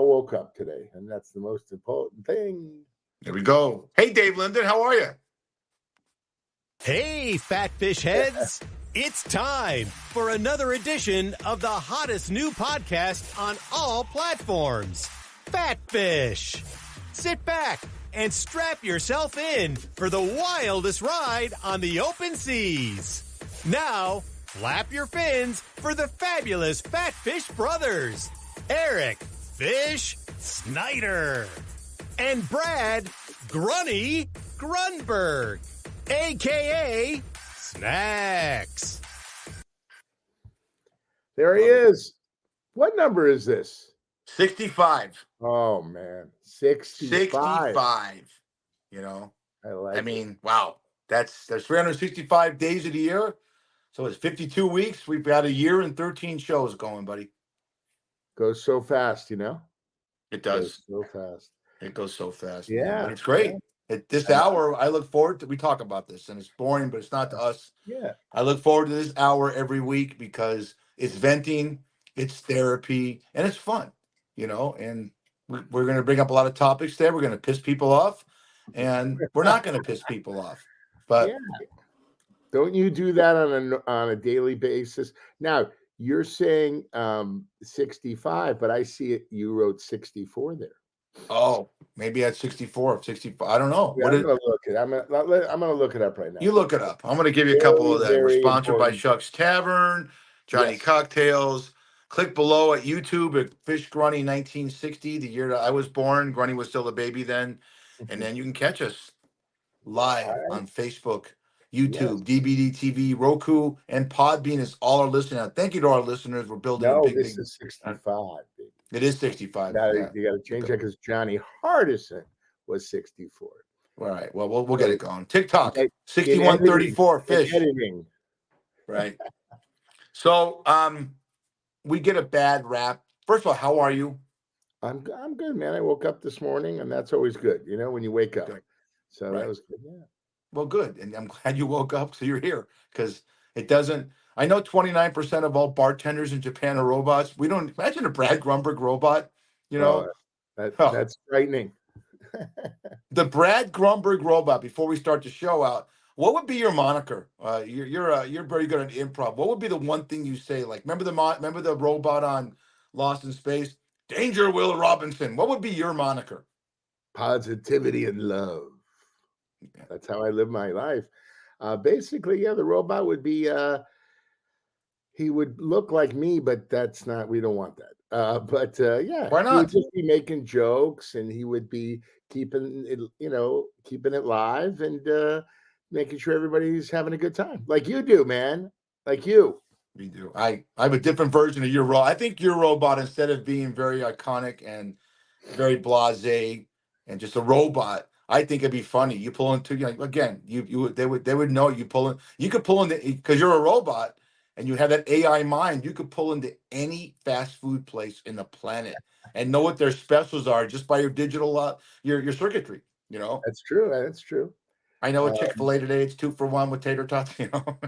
all woke up today, and that's the most important thing. There we go. Hey, Dave Linden, how are you? Hey, fat fish heads. It's time for another edition of the hottest new podcast on all platforms, Fat Fish. Sit back and strap yourself in for the wildest ride on the open seas. Now, flap your fins for the fabulous Fat Fish brothers, Eric Fish Snyder and Brad Grunny Grunberg, a.k.a. Snacks. There he is. What number is this? 65. Oh, man. 65. You know, I mean, wow. There's 365 days of the year. So it's 52 weeks. We've got a year and 13 shows going, buddy. Goes so fast, you know? It does. Goes so fast. It goes so fast. Yeah. Man. But it's great. Yeah. At this hour, I look forward to, we talk about this, and it's boring, but it's not to us. Yeah. I look forward to this hour every week because it's venting, it's therapy, and it's fun, you know, and we're going to bring up a lot of topics there. We're going to piss people off, and we're not going to piss people off. But yeah. Don't you do that on a daily basis? Now, you're saying 65, but I see it. You wrote 64 there. Oh, maybe at 64 or 65. I don't know. Yeah, I'm going to look it up right now. You look it up. I'm going to give you a couple of them. We're sponsored by Shucks Tavern, Johnny Cocktails. Click below at YouTube at Fish Grunny 1960, the year that I was born. Grunny was still a baby then. And then you can catch us live on Facebook, YouTube, DBD TV, Roku, and Podbean is all our listeners. Now, thank you to our listeners. We're building a big, this is 65. It is 65. You got to change that because Johnny Hardison was 64. All right. Well, we'll get it going. TikTok, 6134 Fish. Editing. Right. So, we get a bad rap. First of all, how are you? I'm good, man. I woke up this morning, and that's always good, you know, when you wake up. Good. So that was good. Yeah. Well, good. And I'm glad you woke up, so you're here, because it doesn't. I know 29% of all bartenders in Japan are robots. We don't imagine a Brad Grunberg robot, you know. That's frightening. The Brad Grunberg robot. Before we start the show out, what would be your moniker? You're very good at improv. What would be the one thing you say? Like, remember the robot on Lost in Space? Danger, Will Robinson. What would be your moniker? Positivity and love. That's how I live my life. Basically, the robot would be. He would look like me, but that's not. We don't want that. Why not? He would just be making jokes, and he would be keeping it live and making sure everybody's having a good time, like you do, man. Like you. We do. I have a different version of your robot. I think your robot, instead of being very iconic and very blasé and just a robot, I think it'd be funny. You pull into they would know you pull in. You could pull in because you're a robot and you have that AI mind. You could pull into any fast food place in the planet and know what their specials are just by your digital your circuitry. You know, that's true. That's true. I know at Chick-fil-A today it's 2 for $1 with tater tots. You know.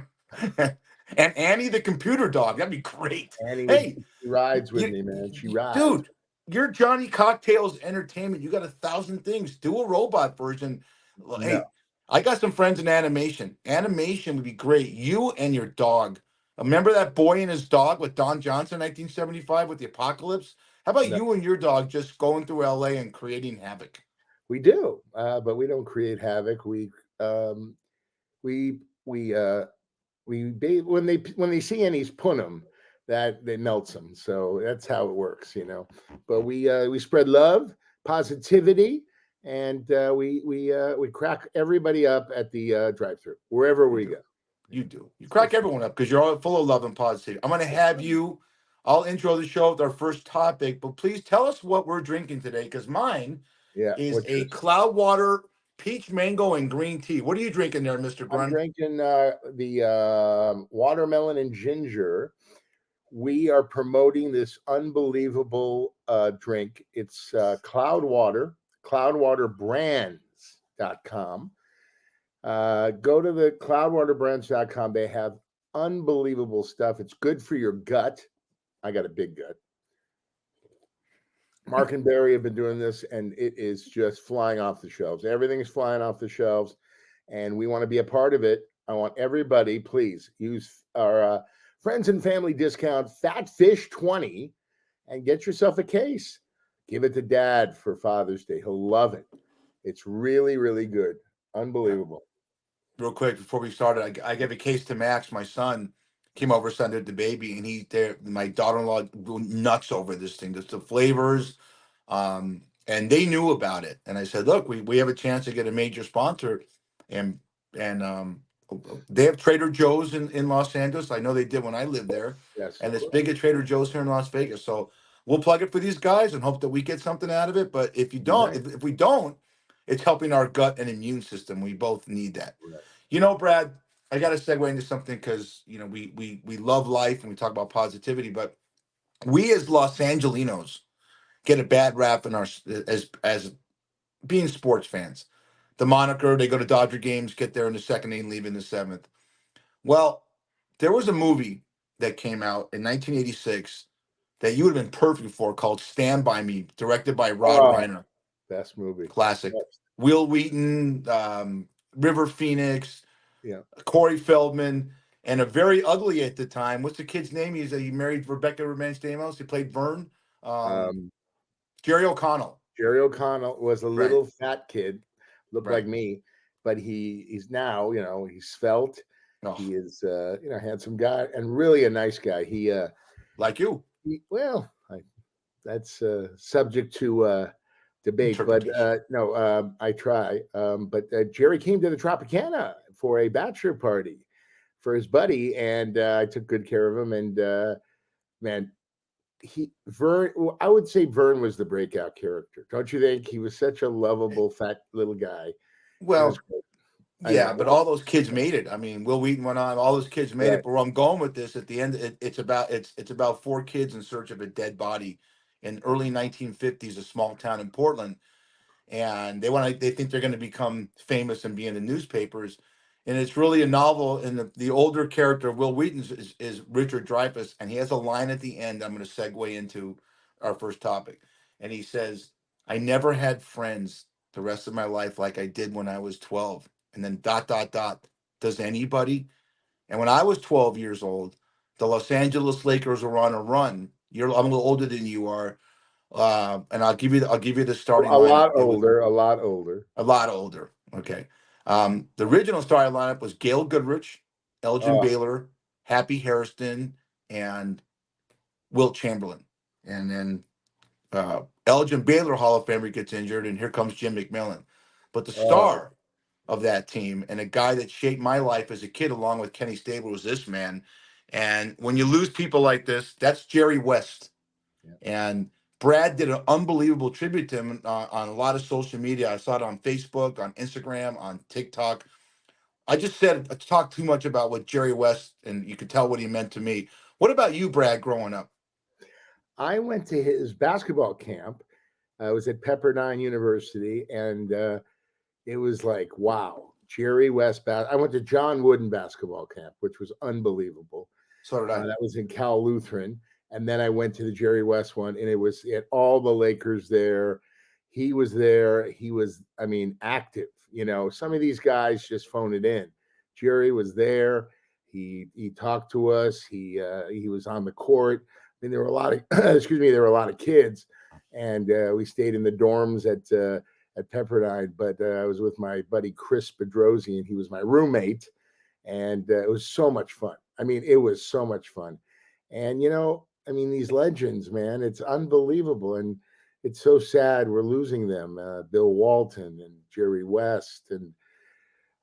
And Annie the computer dog. That'd be great. Annie she rides with me, man. She rides. Dude, you're Johnny Cocktails Entertainment. You got 1,000 things. Do a robot version. No. Hey, I got some friends in animation. Animation would be great. You and your dog. Remember that boy and his dog with Don Johnson, 1975, with the apocalypse? How about you and your dog just going through LA and creating havoc? We do, but we don't create havoc. When they see Annie's punum, that they melts them. So that's how it works, you know. But we spread love, positivity, and we crack everybody up at the drive-thru wherever we go. You do. You crack everyone up because you're all full of love and positivity. I'm going to have you. I'll intro the show with our first topic, but please tell us what we're drinking today, because mine is a Cloudwater peach mango and green tea. What are you drinking there, Mr. Grun? I'm drinking the watermelon and ginger. We are promoting this unbelievable drink. It's Cloudwater, cloudwaterbrands.com. Go to the cloudwaterbrands.com. They have unbelievable stuff. It's good for your gut. I got a big gut. Mark and Barry have been doing this, and it is just flying off the shelves. Everything is flying off the shelves, and we want to be a part of it. I want everybody, please use our friends and family discount FATFISH20 and get yourself a case. Give it to Dad for Father's Day. He'll love it. It's really, really good. Unbelievable. Real quick before we started, I gave a case to Max. My son came over Sunday with the baby, and my daughter-in-law nuts over this thing. Just the flavors, and they knew about it. And I said, look, we have a chance to get a major sponsor, and they have Trader Joe's in Los Angeles. I know they did when I lived there. Yes. And it's big at Trader Joe's here in Las Vegas. So we'll plug it for these guys and hope that we get something out of it. But if you don't, Right. if we don't, it's helping our gut and immune system. We both need that. Right. You know, Brad, I got to segue into something because, you know, we love life and we talk about positivity, but we as Los Angelinos get a bad rap in our as being sports fans. The moniker, they go to Dodger games, get there in the second inning, leave in the seventh. Well, there was a movie that came out in 1986 that you would have been perfect for called Stand By Me, directed by Rod Reiner. Best movie. Classic. Yes. Will Wheaton, River Phoenix, Yeah. Corey Feldman, and a very ugly at the time. What's the kid's name? He married Rebecca Romaine-Stamos. He played Vern. Jerry O'Connell. Jerry O'Connell was a Right. little fat kid, looked Right. like me, but he's now, you know, he's svelte. Oh, He is, you know, handsome guy and really a nice guy. like you. That's subject to debate, but Interpretation. no, I try. But Jerry came to the Tropicana for a bachelor party for his buddy, and I took good care of him. And man, Vern, I would say Vern was the breakout character, don't you think? He was such a lovable, fat little guy. Well, I yeah, know. but all those kids made it. I mean, Will Wheaton went on. All those kids made Right. it. But where I'm going with this, at the end, it's about four kids in search of a dead body in early 1950s, a small town in Portland, and they think they're going to become famous and be in the newspapers. And it's really a novel. And the older character of Will Wheaton is Richard Dreyfuss, and he has a line at the end. I'm going to segue into our first topic, and he says, "I never had friends the rest of my life like I did when I was 12." And then ... Does anybody? And when I was 12 years old, the Los Angeles Lakers were on a run. I'm a little older than you are, and I'll give you the starting A lot lineup. older, a lot older. A lot older. Okay. The original starting lineup was Gail Goodrich, Elgin Baylor, Happy Hairston, and Wilt Chamberlain. And then Elgin Baylor, Hall of Famer, gets injured, and here comes Jim McMillan. But the star of that team, and a guy that shaped my life as a kid along with Kenny Stabler, was this man. And when you lose people like this, that's Jerry West. Yeah. And Brad did an unbelievable tribute to him on a lot of social media. I saw it on Facebook, on Instagram, on TikTok. I talked too much about what Jerry West, and you could tell what he meant to me. What about you, Brad, growing up? I went to his basketball camp. I was at Pepperdine University, and it was like, wow, Jerry West. I went to John Wooden basketball camp, which was unbelievable. So did I. That was in Cal Lutheran. And then I went to the Jerry West one, and it had all the Lakers there. He was there. He was, I mean, active. You know, some of these guys just phone it in. Jerry was there. He talked to us. He was on the court. I mean, there were a lot of there were a lot of kids, and we stayed in the dorms at Pepperdine. But I was with my buddy Chris Bedrosian, and he was my roommate, and it was so much fun. I mean, it was so much fun. And, you know, I mean, these legends, man, it's unbelievable. And it's so sad we're losing them. Bill Walton and Jerry West, and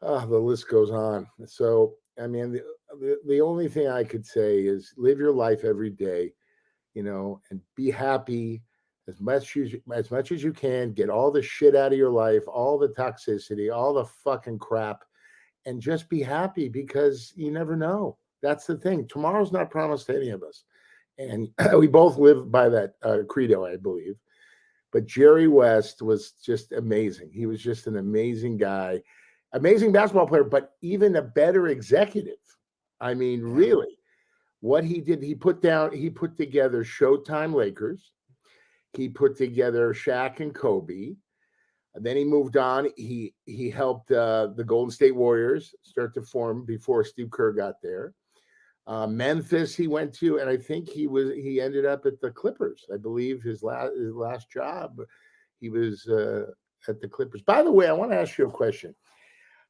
the list goes on. So, I mean, the only thing I could say is live your life every day, you know, and be happy as much as you can. Get all the shit out of your life, all the toxicity, all the fucking crap, and just be happy, because you never know. That's the thing. Tomorrow's not promised to any of us. And we both live by that credo, I believe. But Jerry West was just amazing. He was just an amazing guy, amazing basketball player, but even a better executive. I mean, really, what he did, he put together Showtime Lakers. he put together Shaq and Kobe. And then he moved on. He helped the Golden State Warriors start to form before Steve Kerr got there. Memphis he went to, and I think he ended up at the Clippers. I believe his last job, he was at the Clippers. By the way, I want to ask you a question.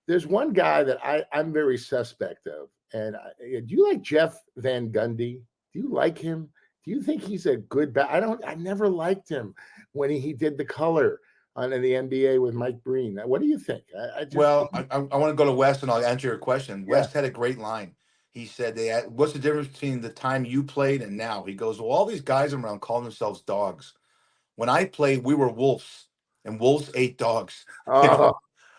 There's one guy that I'm very suspect of, and do you like Jeff Van Gundy? Do you like him? Do you think he's a good I never liked him when he did the color on the NBA with Mike Breen. What do you think? I want to go to West and I'll answer your question. Yeah. West had a great line. He said, what's the difference between the time you played and now? He goes, well, all these guys around call themselves dogs. When I played, we were wolves, and wolves ate dogs. About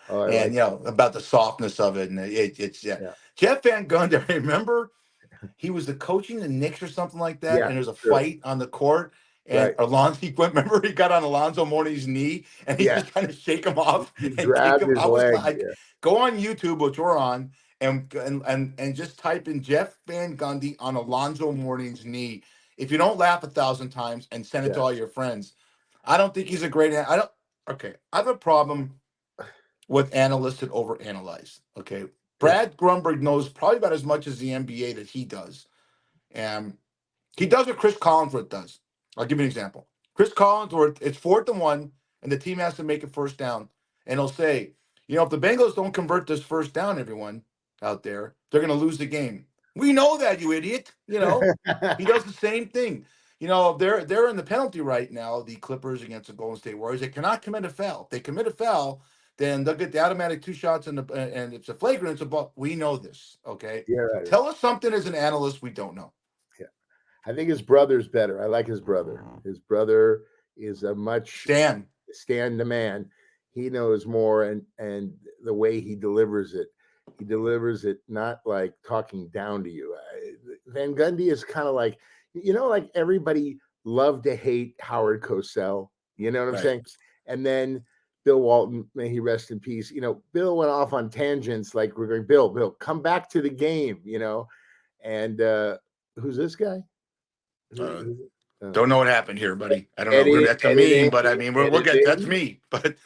the softness of it. And it's Jeff Van Gundy, I remember he was the coaching the Knicks or something like that. Yeah, and there's a fight on the court. And Alonzo, remember he got on Alonzo Mourning's knee and he was trying to shake him off. He and grabbed kick him. his I was leg. like, go on YouTube, which we're on, and just type in Jeff Van Gundy on Alonzo Mourning's knee. If you don't laugh 1,000 times and send it to all your friends, I don't think he's a great. I have a problem with analysts that overanalyze. Okay. Brad Grunberg knows probably about as much as the NBA that he does. And he does what Chris Collinsworth does. I'll give you an example. Chris Collinsworth, it's 4th and 1, and the team has to make a first down. And he'll say, if the Bengals don't convert this first down, everyone out there, they're going to lose the game. We know that, you idiot. He does the same thing. They're in the penalty right now, the Clippers against the Golden State Warriors. They cannot commit a foul. If they commit a foul, then they'll get the automatic 2 shots and it's a flagrant. It's a ball. We know this, okay? Yeah, right. Tell us something as an analyst we don't know. Yeah, I think his brother's better. I like his brother. His brother is a much Stan the man. He knows more, and the way he delivers it not like talking down to you. Van Gundy is kind of like, like everybody loved to hate Howard Cosell. You know what I'm saying? And then Bill Walton, may he rest in peace. Bill went off on tangents like we're going, Bill, come back to the game, And who's this guy? Don't know what happened here, buddy. I don't know. That's a meme, but I mean, we'll get that's me. But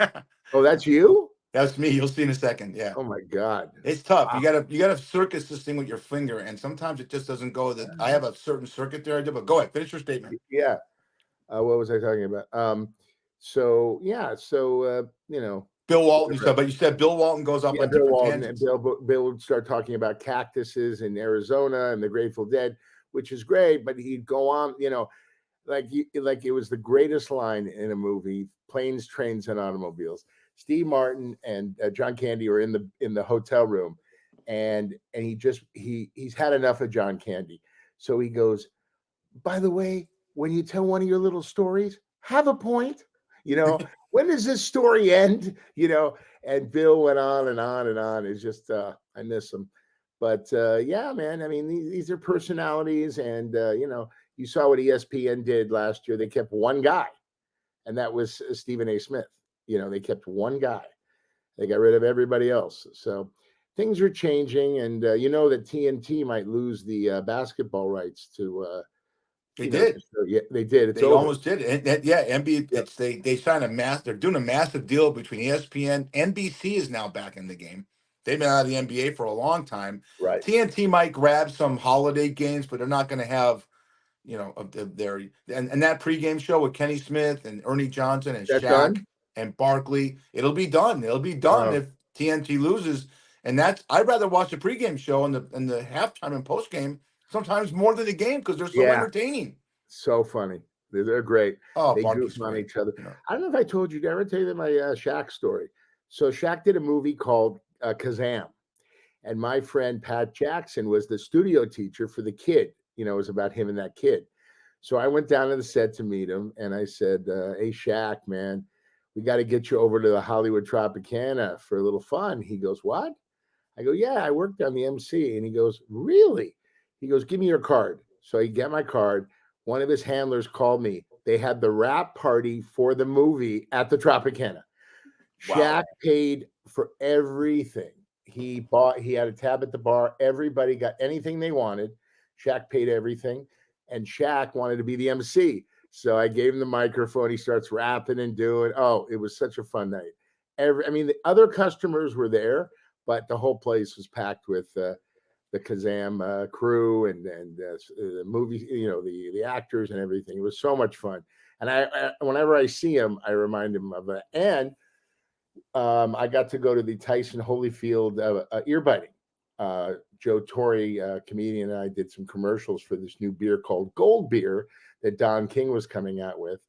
oh, that's you? That's me. You'll see in a second. Yeah. Oh my God. It's tough. Wow. You gotta circus this thing with your finger, and sometimes it just doesn't go. That I have a certain circuit there I do, but go ahead, finish your statement. Yeah. What was I talking about? Bill Walton, you said Bill Walton goes up on different tangents. Bill would start talking about cactuses in Arizona and the Grateful Dead, which is great, but he'd go on, like it was the greatest line in a movie: planes, trains, and automobiles. Steve Martin and John Candy are in the hotel room, and he's had enough of John Candy, so he goes, by the way, when you tell one of your little stories, have a point. When does this story end? And Bill went on and on and on. It's just I miss him, but yeah, man. I mean, these are personalities, and you saw what ESPN did last year. They kept one guy, and that was Stephen A. Smith. They kept one guy. They got rid of everybody else. So things are changing, and that TNT might lose the basketball rights to. They did. They did. They almost did. NBA. They signed they're doing a massive deal between ESPN. NBC is now back in the game. They've been out of the NBA for a long time. Right. TNT might grab some holiday games, but they're not going to have, their and that pregame show with Kenny Smith and Ernie Johnson and Shaq and Barkley. It'll be done. If TNT loses. And I'd rather watch the pregame show and the halftime and postgame sometimes more than the game because they're so entertaining. So funny. They're great. Oh, they goof on each other. I don't know if I told you. Did I ever tell you my Shaq story? So Shaq did a movie called Kazam. And my friend Pat Jackson was the studio teacher for the kid. It was about him and that kid. So I went down to the set to meet him. And I said, hey, Shaq, man, we got to get you over to the Hollywood Tropicana for a little fun. He goes, what? I go, yeah, I worked on the MC. And he goes, really? He goes, give me your card. So he got my card. One of his handlers called me. They had the wrap party for the movie at the Tropicana. Wow. Shaq paid for everything. He had a tab at the bar. Everybody got anything they wanted. Shaq paid everything. And Shaq wanted to be the MC. So I gave him the microphone. He starts rapping and doing. Oh, it was such a fun night. I mean, the other customers were there, but the whole place was packed with the Kazam crew and the movie, the actors and everything. It was so much fun. And I whenever I see him, I remind him of that. And I got to go to the Tyson Holyfield ear biting. Joe Torre, comedian, and I did some commercials for this new beer called Gold Beer that Don King was coming out with.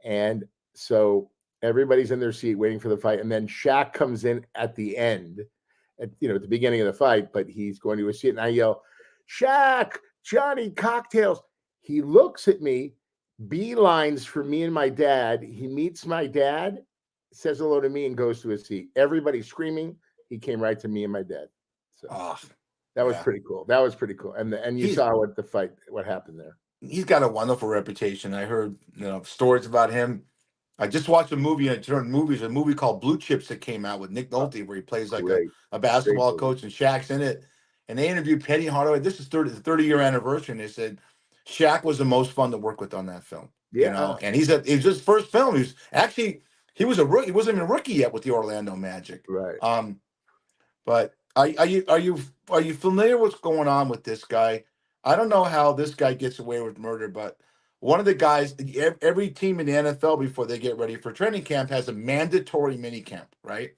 And so everybody's in their seat waiting for the fight. And then Shaq comes in at the end, at the beginning of the fight, but he's going to a seat. And I yell, Shaq, Johnny, cocktails. He looks at me, beelines for me and my dad. He meets my dad, says hello to me, and goes to his seat. Everybody's screaming. He came right to me and my dad. So that was pretty cool. That was pretty cool. And you saw what happened there. He's got a wonderful reputation. I heard stories about him. I just watched a movie, a movie called Blue Chips that came out with Nick Nolte, where he plays like a basketball coach, and Shaq's in it. And they interviewed Penny Hardaway. This is the 30-year anniversary, and they said Shaq was the most fun to work with on that film. Yeah. And it was his first film. He was a rookie. He wasn't even a rookie yet with the Orlando Magic. Right. But are you familiar with what's going on with this guy? I don't know how this guy gets away with murder, but one of the guys, every team in the NFL before they get ready for training camp has a mandatory mini camp, right?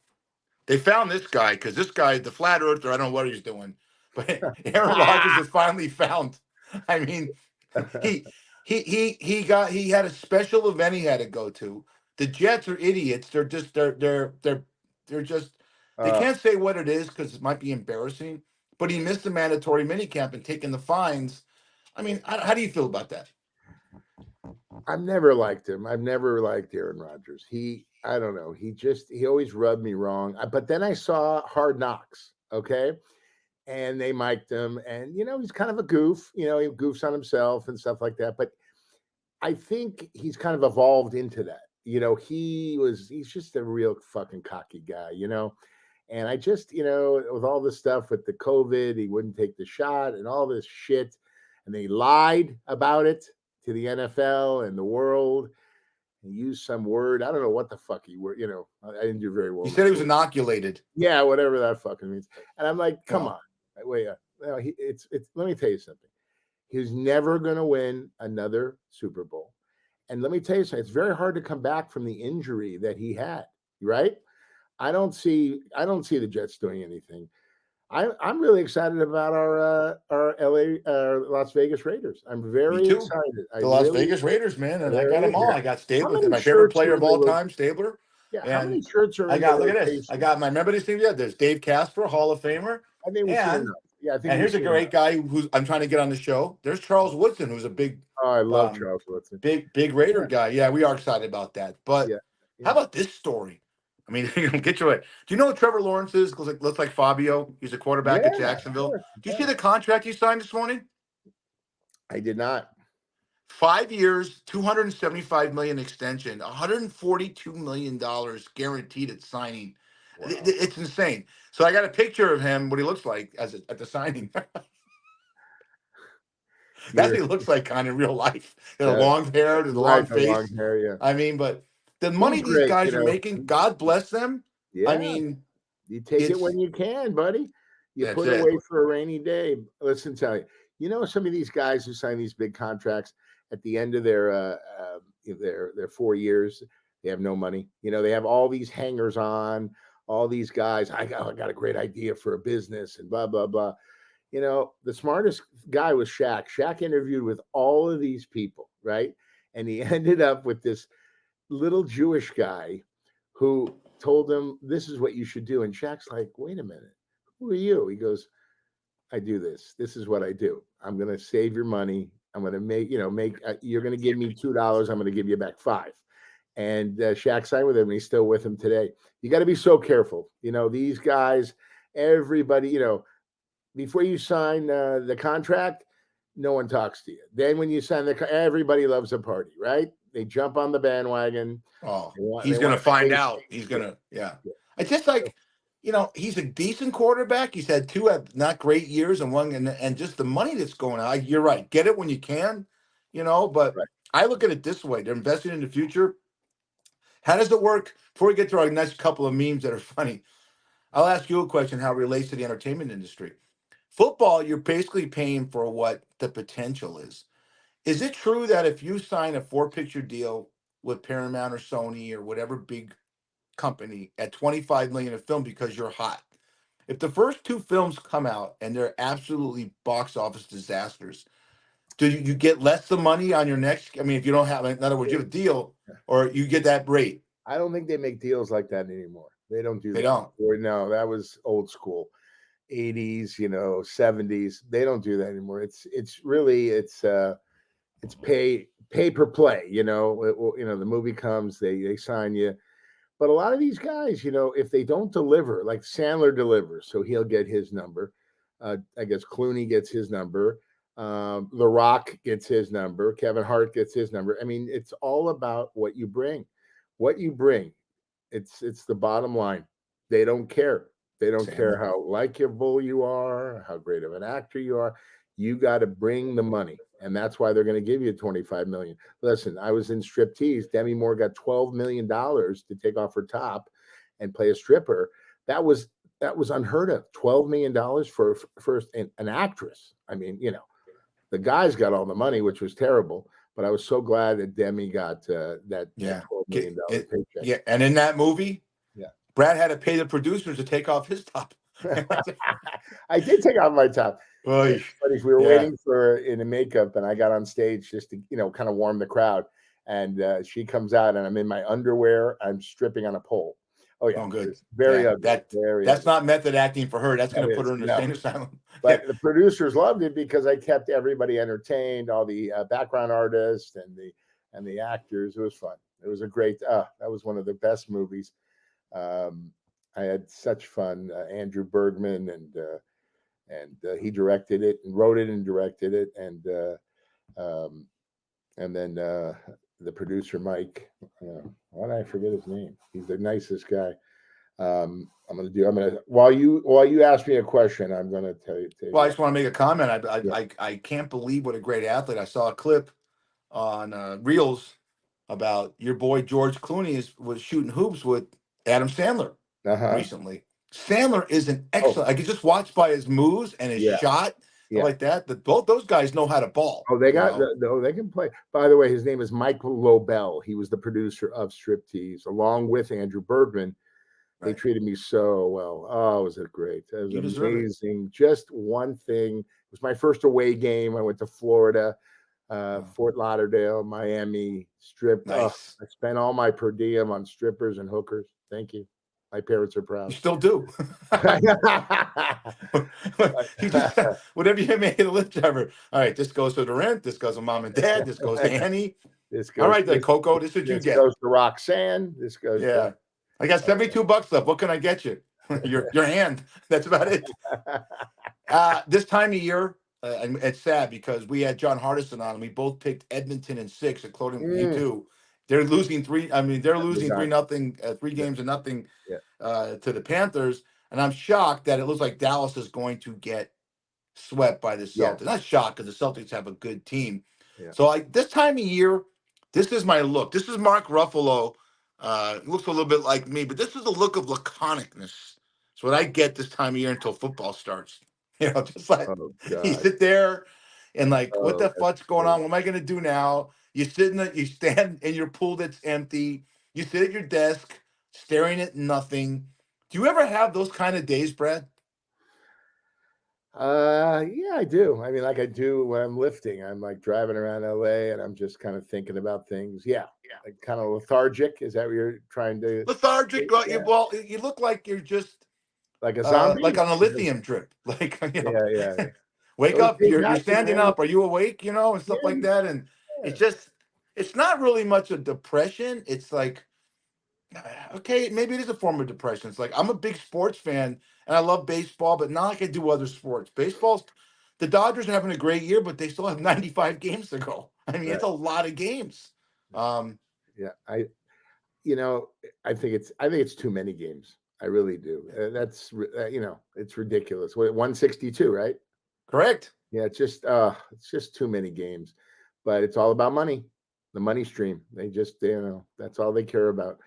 They found this guy because this guy, the flat earther, I don't know what he's doing, but Aaron Rodgers is finally found. I mean, he had a special event he had to go to. The Jets are idiots. They're just they can't say what it is because it might be embarrassing. But he missed the mandatory minicamp and taking the fines. I mean, how do you feel about that? I've never liked him. I've never liked Aaron Rodgers. I don't know. He always rubbed me wrong. But then I saw Hard Knocks, okay? And they mic'd him. And, he's kind of a goof. He goofs on himself and stuff like that. But I think he's kind of evolved into that. He's just a real fucking cocky guy, And I just, with all this stuff with the COVID, he wouldn't take the shot and all this shit. And they lied about it to the NFL and the world. He used some word. I don't know what the fuck he were. I didn't do very well. He said he was inoculated. Yeah, whatever that fucking means. And I'm like, come on. Wait, it's. Let me tell you something. He's never going to win another Super Bowl. And let me tell you something. It's very hard to come back from the injury that he had, right? I don't see the Jets doing anything. I'm really excited about our Las Vegas Raiders. I'm very excited. The Las Vegas Raiders, man, and I got them all. I got Stabler, my favorite player of all time, Stabler. Yeah, how many shirts are? Look at this. Remember these things? Yeah, there's Dave Casper, Hall of Famer. I think we should. Yeah, I think. And here's a great guy who's I'm trying to get on the show. There's Charles Woodson, who's a big. Oh, I love Charles Woodson. Big Raider guy. Yeah, we are excited about that. But how about this story? I mean, get your way. Do you know what Trevor Lawrence is? Looks like Fabio. He's a quarterback at Jacksonville. Sure. Do you see the contract he signed this morning? I did not. 5 years, $275 million extension, $142 million guaranteed at signing. Wow. It's insane. So I got a picture of him, what he looks like at the signing. That's what he looks like kind of in real life. The long hair, the long face. Long hair, yeah. I mean, but the money these guys are making, God bless them. Yeah. I mean, you take it when you can, buddy. You put it away for a rainy day. Listen, tell you, some of these guys who sign these big contracts at the end of their 4 years, they have no money. They have all these hangers on, all these guys. I got a great idea for a business and blah blah blah. The smartest guy was Shaq. Shaq interviewed with all of these people, right? And he ended up with this little Jewish guy who told him, this is what you should do. And Shaq's like, wait a minute, who are you? He goes, I do this. This is what I do. I'm going to save your money. I'm going to you're going to give me $2. I'm going to give you back $5. And Shaq signed with him, and he's still with him today. You got to be so careful. These guys, everybody, before you sign the contract, no one talks to you. Then when you sign everybody loves a party, right? They jump on the bandwagon. Oh, he's going to find out. He's going to, yeah. It's just like, he's a decent quarterback. He's had 2 not great years and one, and just the money that's going on. You're right. Get it when you can, but I look at it this way: they're investing in the future. How does it work? Before we get to our next couple of memes that are funny, I'll ask you a question: how it relates to the entertainment industry. Football, you're basically paying for what the potential is. Is it true that if you sign a 4-picture deal with Paramount or Sony or whatever big company at 25 million a film because you're hot, if the first 2 films come out and they're absolutely box office disasters, do you get less the money on your next? I mean, if you don't have, in other words, you have a deal or you get that rate. I don't think they make deals like that anymore. They don't do They that. don't. Or no, that was old school. 80s, 70s. They don't do that anymore. It's pay per play. The movie comes, they sign you. But a lot of these guys, if they don't deliver, like Sandler delivers, so he'll get his number. I guess Clooney gets his number. The Rock gets his number. Kevin Hart gets his number. I mean, it's all about what you bring. What you bring, it's the bottom line. They don't care. They don't care how likable you are, how great of an actor you are. You got to bring the money, and that's why they're going to give you 25 million. Listen, I was in Striptease. Demi Moore got $12 million to take off her top and play a stripper. That was unheard of. $12 million for an actress. I mean, the guys got all the money, which was terrible. But I was so glad that Demi got that $12 million paycheck. Yeah, and in that movie, yeah, Brad had to pay the producers to take off his top. I did take off my top. But we were waiting for in the makeup, and I got on stage just to kind of warm the crowd. And she comes out, and I'm in my underwear. I'm stripping on a pole. Oh yeah, good. Very ugly. That's ugly. Not method acting for her. That's going to put her in the insane asylum. But the producers loved it because I kept everybody entertained, all the background artists and the actors. It was fun. It was a great. That was one of the best movies. I had such fun. Andrew Bergman and he directed it and wrote it and directed it, and then the producer Mike. Why did I forget his name? He's the nicest guy. While you ask me a question, I'm gonna tell you. Well, I just want to make a comment. I can't believe what a great athlete. I saw a clip on Reels about your boy George Clooney was shooting hoops with Adam Sandler recently. Sandler is an excellent. I could just watch by his moves and his shot like that. Both those guys know how to ball. Oh, they can play. By the way, his name is Michael Lobel. He was the producer of Striptease, along with Andrew Bergman. They treated me so well. Oh, was it great? It was amazing. Just one thing. It was my first away game. I went to Florida, Fort Lauderdale, Miami, strip. Nice. I spent all my per diem on strippers and hookers. Thank you. My parents are proud. You still do. Whatever you made a lift driver. All right, this goes to the rent. This goes to mom and dad. This goes to Annie. All right, then, Coco. This is what you get. This goes to Roxanne. This goes. Yeah. I got $72 left. What can I get you? your hand. That's about it. This time of year, and it's sad because we had John Hardison on, and we both picked Edmonton in 6, including you too. They're losing 3. I mean, they're losing 3-0, 3 games to nothing to the Panthers, and I'm shocked that it looks like Dallas is going to get swept by the Celtics. Not shocked because the Celtics have a good team. Yeah. So this time of year, this is my look. This is Mark Ruffalo. Looks a little bit like me, but this is the look of laconicness. It's what I get this time of year until football starts. Just like you sit there and like, what the fuck's going on? What am I going to do now? You stand in your pool that's empty. You sit at your desk staring at nothing. Do you ever have those kind of days, Brad? Yeah, I do. I mean, like I do when I'm lifting. I'm like driving around LA and I'm just kind of thinking about things. Yeah. Like kind of lethargic. Is that what you're trying to? Lethargic. Yeah. Well, you look like you're just like a zombie, like on a lithium drip. Like, yeah. Wake up. You're standing up. Are you awake? And stuff like that. And it's not really much of depression. It's like, okay, maybe it is a form of depression. It's like, I'm a big sports fan and I love baseball, but not like I do other sports. The Dodgers are having a great year, but they still have 95 games to go. I mean, it's a lot of games. I think it's too many games. I really do. That's it's ridiculous. 162, right? Correct. Yeah, it's just too many games, but it's all about money. the money stream. They just, that's all they care about.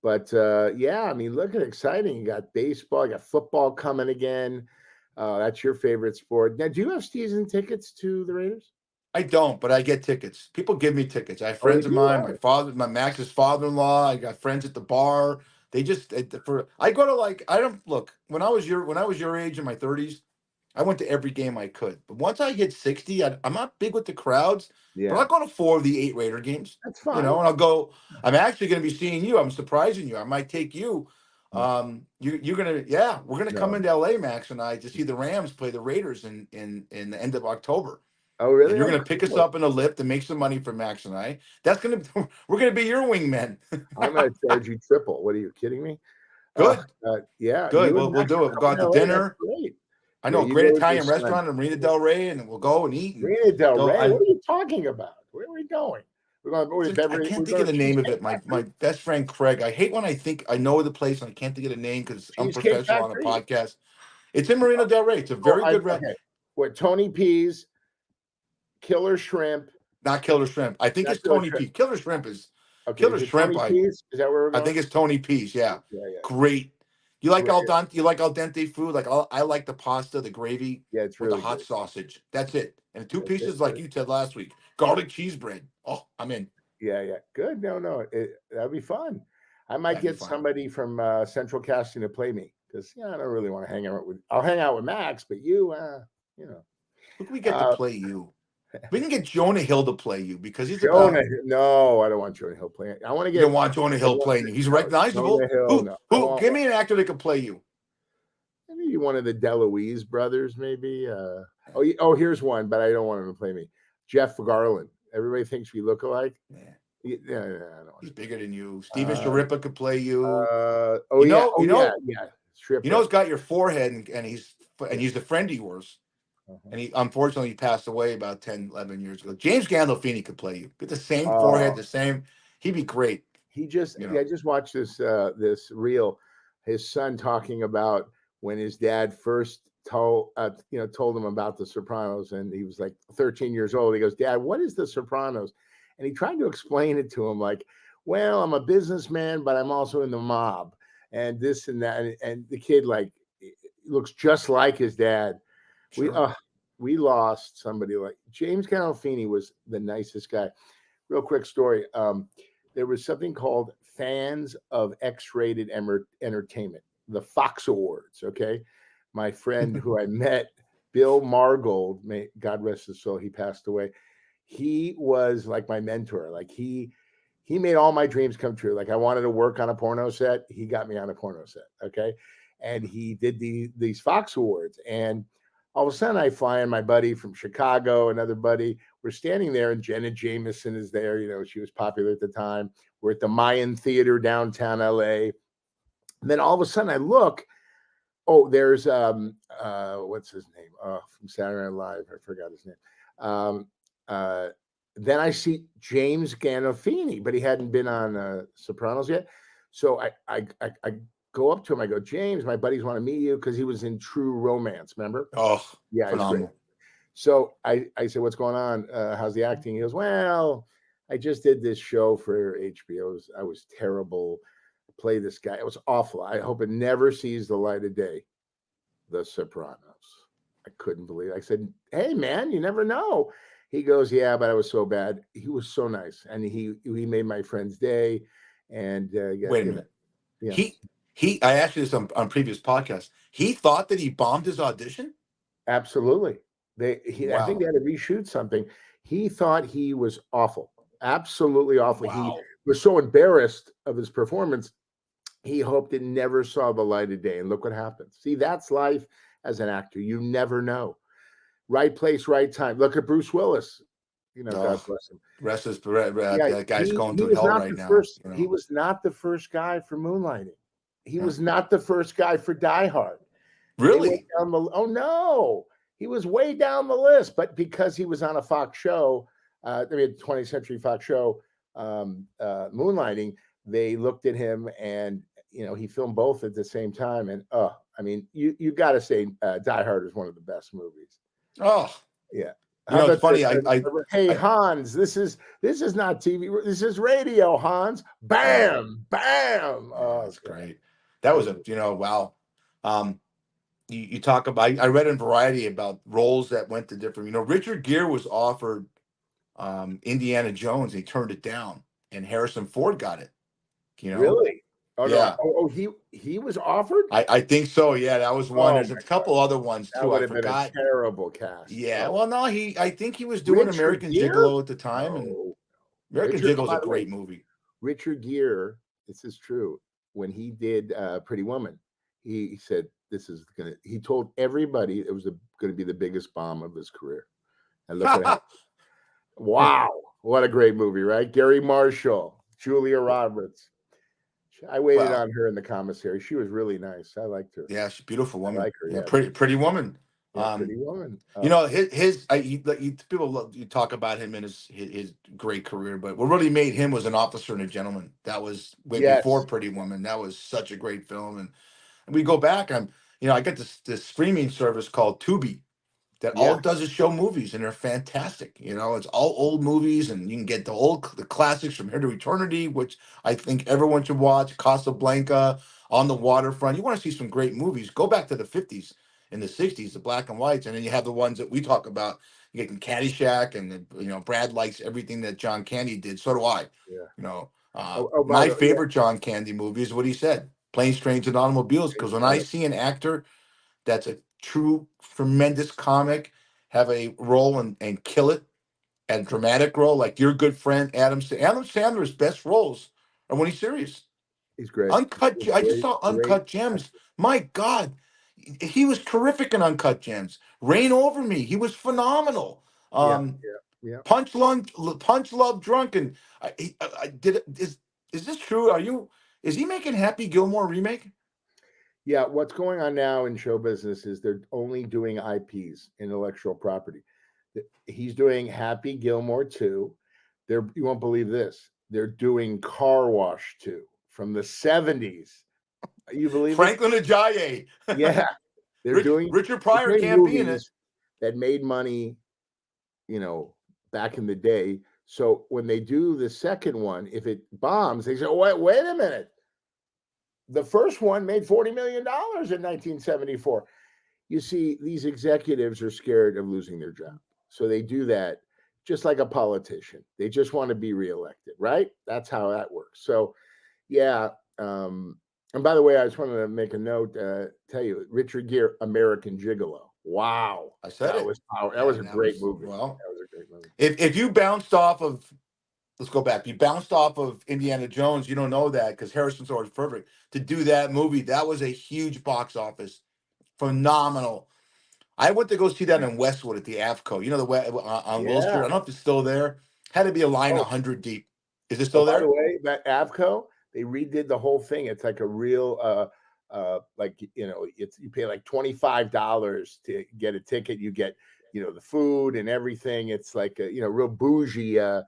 But yeah, I mean, look at exciting. You got baseball, you got football coming again. That's your favorite sport. Now, do you have season tickets to the Raiders? I don't, but I get tickets. People give me tickets. I have Oh, you friends of do? mine, Oh. my Max's father-in-law. I got friends at the bar. They just I go to like I don't look when I was your age in my 30s. I went to every game I could. But once I hit 60, I'm not big with the crowds. But Yeah, I'll go to 4 of the 8 Raider games. that's And fine. I'll go. I'm actually going to be seeing you. I'm surprising you. I might take you. You're gonna we're gonna come No. into LA, Max and I, to see the Rams play the Raiders in the end of October. Oh, really? And you're Oh, gonna pick us cool. up in a lift and make some money for Max and I. We're gonna be your wingmen. I'm going to charge you triple. What are you kidding me? Good. Yeah, Good. you We'll and do Max it. We'll are go out to coming to LA. dinner. That's great. I Yeah, know a you great go with your Italian son. restaurant in Marina Del Rey, and we'll go and eat. Marina Del So Rey. I- What are you talking about? Where are we going? We're going to I Beverly. can't we're think of the going to name of it. Cheesecake My Factory? best friend Craig. I hate when I think I know the place and I can't think of the name because it's Cheesecake unprofessional on a Factory? podcast. It's in Marina Del Rey. It's a Oh, very good restaurant. okay. What, Tony P's, Killer Shrimp? Not Killer Shrimp. I think Not it's Killer Tony Shrimp. P. Killer Shrimp is Okay, Killer is it Shrimp. Tony P's? Is that where we're I going? think it's Tony P's. Yeah. Yeah. Great. You like Great. al dente? You like al dente food? Like I like the pasta, the gravy Yeah, it's with really the hot good. sausage. That's it. And 2 That's it, pieces, like good. you said last week, garlic cheese bread. Oh, I'm in. Yeah. Good. No. That'd be fun. I might That'd be get fun. somebody from Central Casting to play me because I don't really want to hang out with. I'll hang out with Max, but you, Who can we get to play you? We can get Jonah Hill to play you because he's Jonah. No, I don't want Jonah Hill playing. I want to You get. don't want Jonah Hill playing you. He's recognizable. Jonah Hill, no. I Who? want Give me an actor that could play you. maybe one of the DeLuise brothers, maybe. Here's one, but I don't want him to play me. Jeff Garland. Everybody thinks we look alike. Yeah. Yeah, I don't want He's bigger than you. Steven Sharippa could play you. yeah. Shripper. You know, he's got your forehead, and he's a friend of yours. And he unfortunately passed away about 10, 11 years ago. James Gandolfini could play you. Get the same forehead, the same. He'd be great. I just watched this reel. His son talking about when his dad first told him about The Sopranos, and he was like 13 years old. He goes, "Dad, what is The Sopranos?" And he tried to explain it to him, like, "Well, I'm a businessman, but I'm also in the mob, and this and that." And the kid looks just like his dad. Sure. We lost somebody like James Gandolfini was the nicest guy. Real quick story. There was something called Fans of X-Rated Entertainment, the Fox Awards. Okay, my friend who I met, Bill Margold, may God rest his soul, he passed away. He was like my mentor. Like he made all my dreams come true. Like I wanted to work on a porno set, he got me on a porno set. Okay, and he did these Fox Awards, and all of a sudden I fly in my buddy from Chicago, another buddy. We're standing there, and Jenna Jameson is there. She was popular at the time. We're at the Mayan Theater downtown LA. And then all of a sudden I look, there's what's his name? From Saturday Night Live. I forgot his name. Then I see James Gandolfini, but he hadn't been on Sopranos yet. So I go up to him. I go, "James, my buddies want to meet you," because he was in True Romance. Remember? Oh, yeah, phenomenal. So I said, "What's going on? How's the acting?" He goes, "Well, I just did this show for HBO. I was terrible. Play this guy. It was awful. I hope it never sees the light of day." The Sopranos. I couldn't believe it. I said, "Hey, man, you never know." He goes, "Yeah, but I was so bad." He was so nice, and he made my friend's day. And Wait a minute. Yeah. I asked you this on previous podcasts. He thought that he bombed his audition? Absolutely. I Wow. think they had to reshoot something. He thought he was awful. Absolutely awful. Wow. He was so embarrassed of his performance. He hoped it never saw the light of day. And look what happened. See, that's life as an actor. You never know. Right place, right time. Look at Bruce Willis. God bless him. That guy's going through hell right now. He was not the first guy for Moonlighting. He was not the first guy for Die Hard. Really? Oh no, he was way down the list. But because he was on a Fox show, 20th Century Fox show, Moonlighting, they looked at him, and he filmed both at the same time. And you got to say, Die Hard is one of the best movies. Oh yeah. You know, it's funny. Hey, Hans, this is not TV. This is radio, Hans. Bam, bam. Oh, that's great. That was wow. You talk about. I read in Variety about roles that went to different. You know, Richard Gere was offered Indiana Jones. He turned it down, and Harrison Ford got it. You know, really? Oh, yeah. No. Oh, he was offered. I think so. Yeah, that was one. There's a couple other ones too. I forgot. Been a terrible cast. Yeah. Well, no, I think he was doing American Gigolo at the time, and American Gigolo is a great movie. Richard Gere, this is true. When he did Pretty Woman, he said he told everybody it was going to be the biggest bomb of his career. And look at that. Wow. What a great movie, right? Gary Marshall, Julia Roberts. I waited on her in the commissary. She was really nice. I liked her. Yeah, she's a beautiful woman. I like her. Yeah, pretty woman. Yeah, Pretty Woman. You know, people you talk about him in his great career, but what really made him was An Officer and a Gentleman. That was way before Pretty Woman. That was such a great film, and we go back. I got this streaming service called Tubi that all it does is show movies, and they're fantastic. You know, it's all old movies, and you can get the classics from Here to Eternity, which I think everyone should watch. Casablanca, On the Waterfront. You want to see some great movies? Go back to the 50s. In the 60s, the black and whites, and then you have the ones that we talk about. You get Caddyshack, and Brad likes everything that John Candy did. So do I. Yeah. My favorite John Candy movie is what he said: Planes, Trains, and Automobiles. Because when I see an actor that's a true, tremendous comic have a role and kill it, and dramatic role, like your good friend Adam Sandler's best roles are when he's serious. He's great. I just saw Uncut Gems. My God. He was terrific in Uncut Gems. Reign Over Me. He was phenomenal. Punch Love Drunk. And is this true? Is he making Happy Gilmore remake? Yeah. What's going on now in show business is they're only doing IPs, intellectual property. He's doing Happy Gilmore 2. You won't believe this. They're doing Car Wash 2 from the 70s. You believe Franklin Ajaye? Yeah, they're doing Richard Pryor can't be in it. That made money, back in the day. So when they do the second one, if it bombs, they say, "Oh, wait a minute. The first one made $40 million in 1974." You see, these executives are scared of losing their job, so they do that just like a politician. They just want to be reelected, right? That's how that works. So, yeah. And by the way, I just wanted to make a note, tell you, Richard Gere, American Gigolo. Wow. I said that was power. That was a great movie. Well, that was a great movie. If you bounced off of, let's go back. You bounced off of Indiana Jones. You don't know that because Harrison Ford was perfect to do that movie. That was a huge box office. Phenomenal. I went to go see that in Westwood at the AFCO. On Will Street. I don't know if it's still there. Had to be a line 100 deep. Is it still there? By the way, that AFCO, they redid the whole thing. It's like a real, you pay like $25 to get a ticket. You get, the food and everything. It's like a, real bougie. And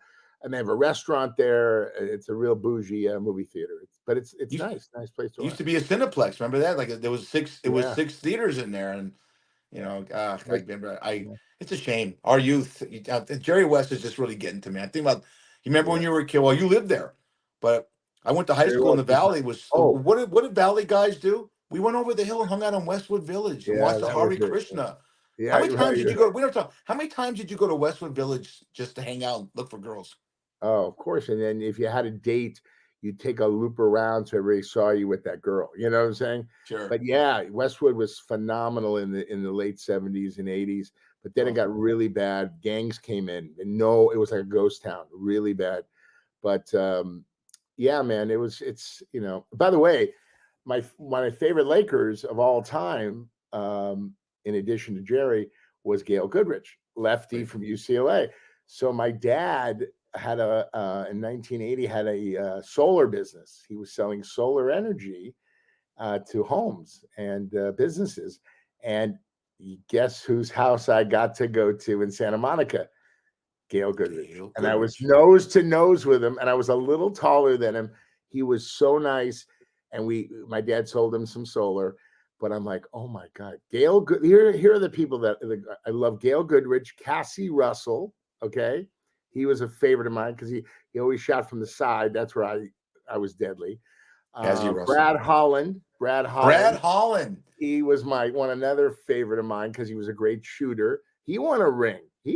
they have a restaurant there. It's a real bougie movie theater. But it's nice place to. Used to be a Cineplex. Remember that? Like there was 6. It was 6 theaters in there, and it's a shame. Our youth, Jerry West is just really getting to me. I think about. You remember when you were a kid? Well, you lived there, but. I went to high school in the Valley. What did Valley guys do? We went over the hill and hung out in Westwood Village and watched the Hare Krishna. Yeah, how many times did you go? We don't talk. How many times did you go to Westwood Village just to hang out and look for girls? Oh, of course. And then if you had a date, you'd take a loop around so everybody saw you with that girl. You know what I'm saying? Sure. But yeah, Westwood was phenomenal in the late 70s and 80s. But then it got really bad. Gangs came in, and it was like a ghost town, really bad. But yeah, man, it's by the way, my favorite Lakers of all time, in addition to Jerry, was Gail Goodrich, lefty from UCLA. So my dad had in 1980 had a solar business. He was selling solar energy to homes and businesses. And guess whose house I got to go to in Santa Monica? Gail Goodrich. And I was nose to nose with him, and I was a little taller than him. He was so nice, and my dad sold him some solar, but I'm like, oh my God, Gail Good. Here are the people that I love: Gail Goodrich, Cassie Russell. Okay, he was a favorite of mine because he always shot from the side. That's where I was deadly. Cassie Russell. Brad Holland. Brad Holland. He was another favorite of mine because he was a great shooter. He won a ring. It's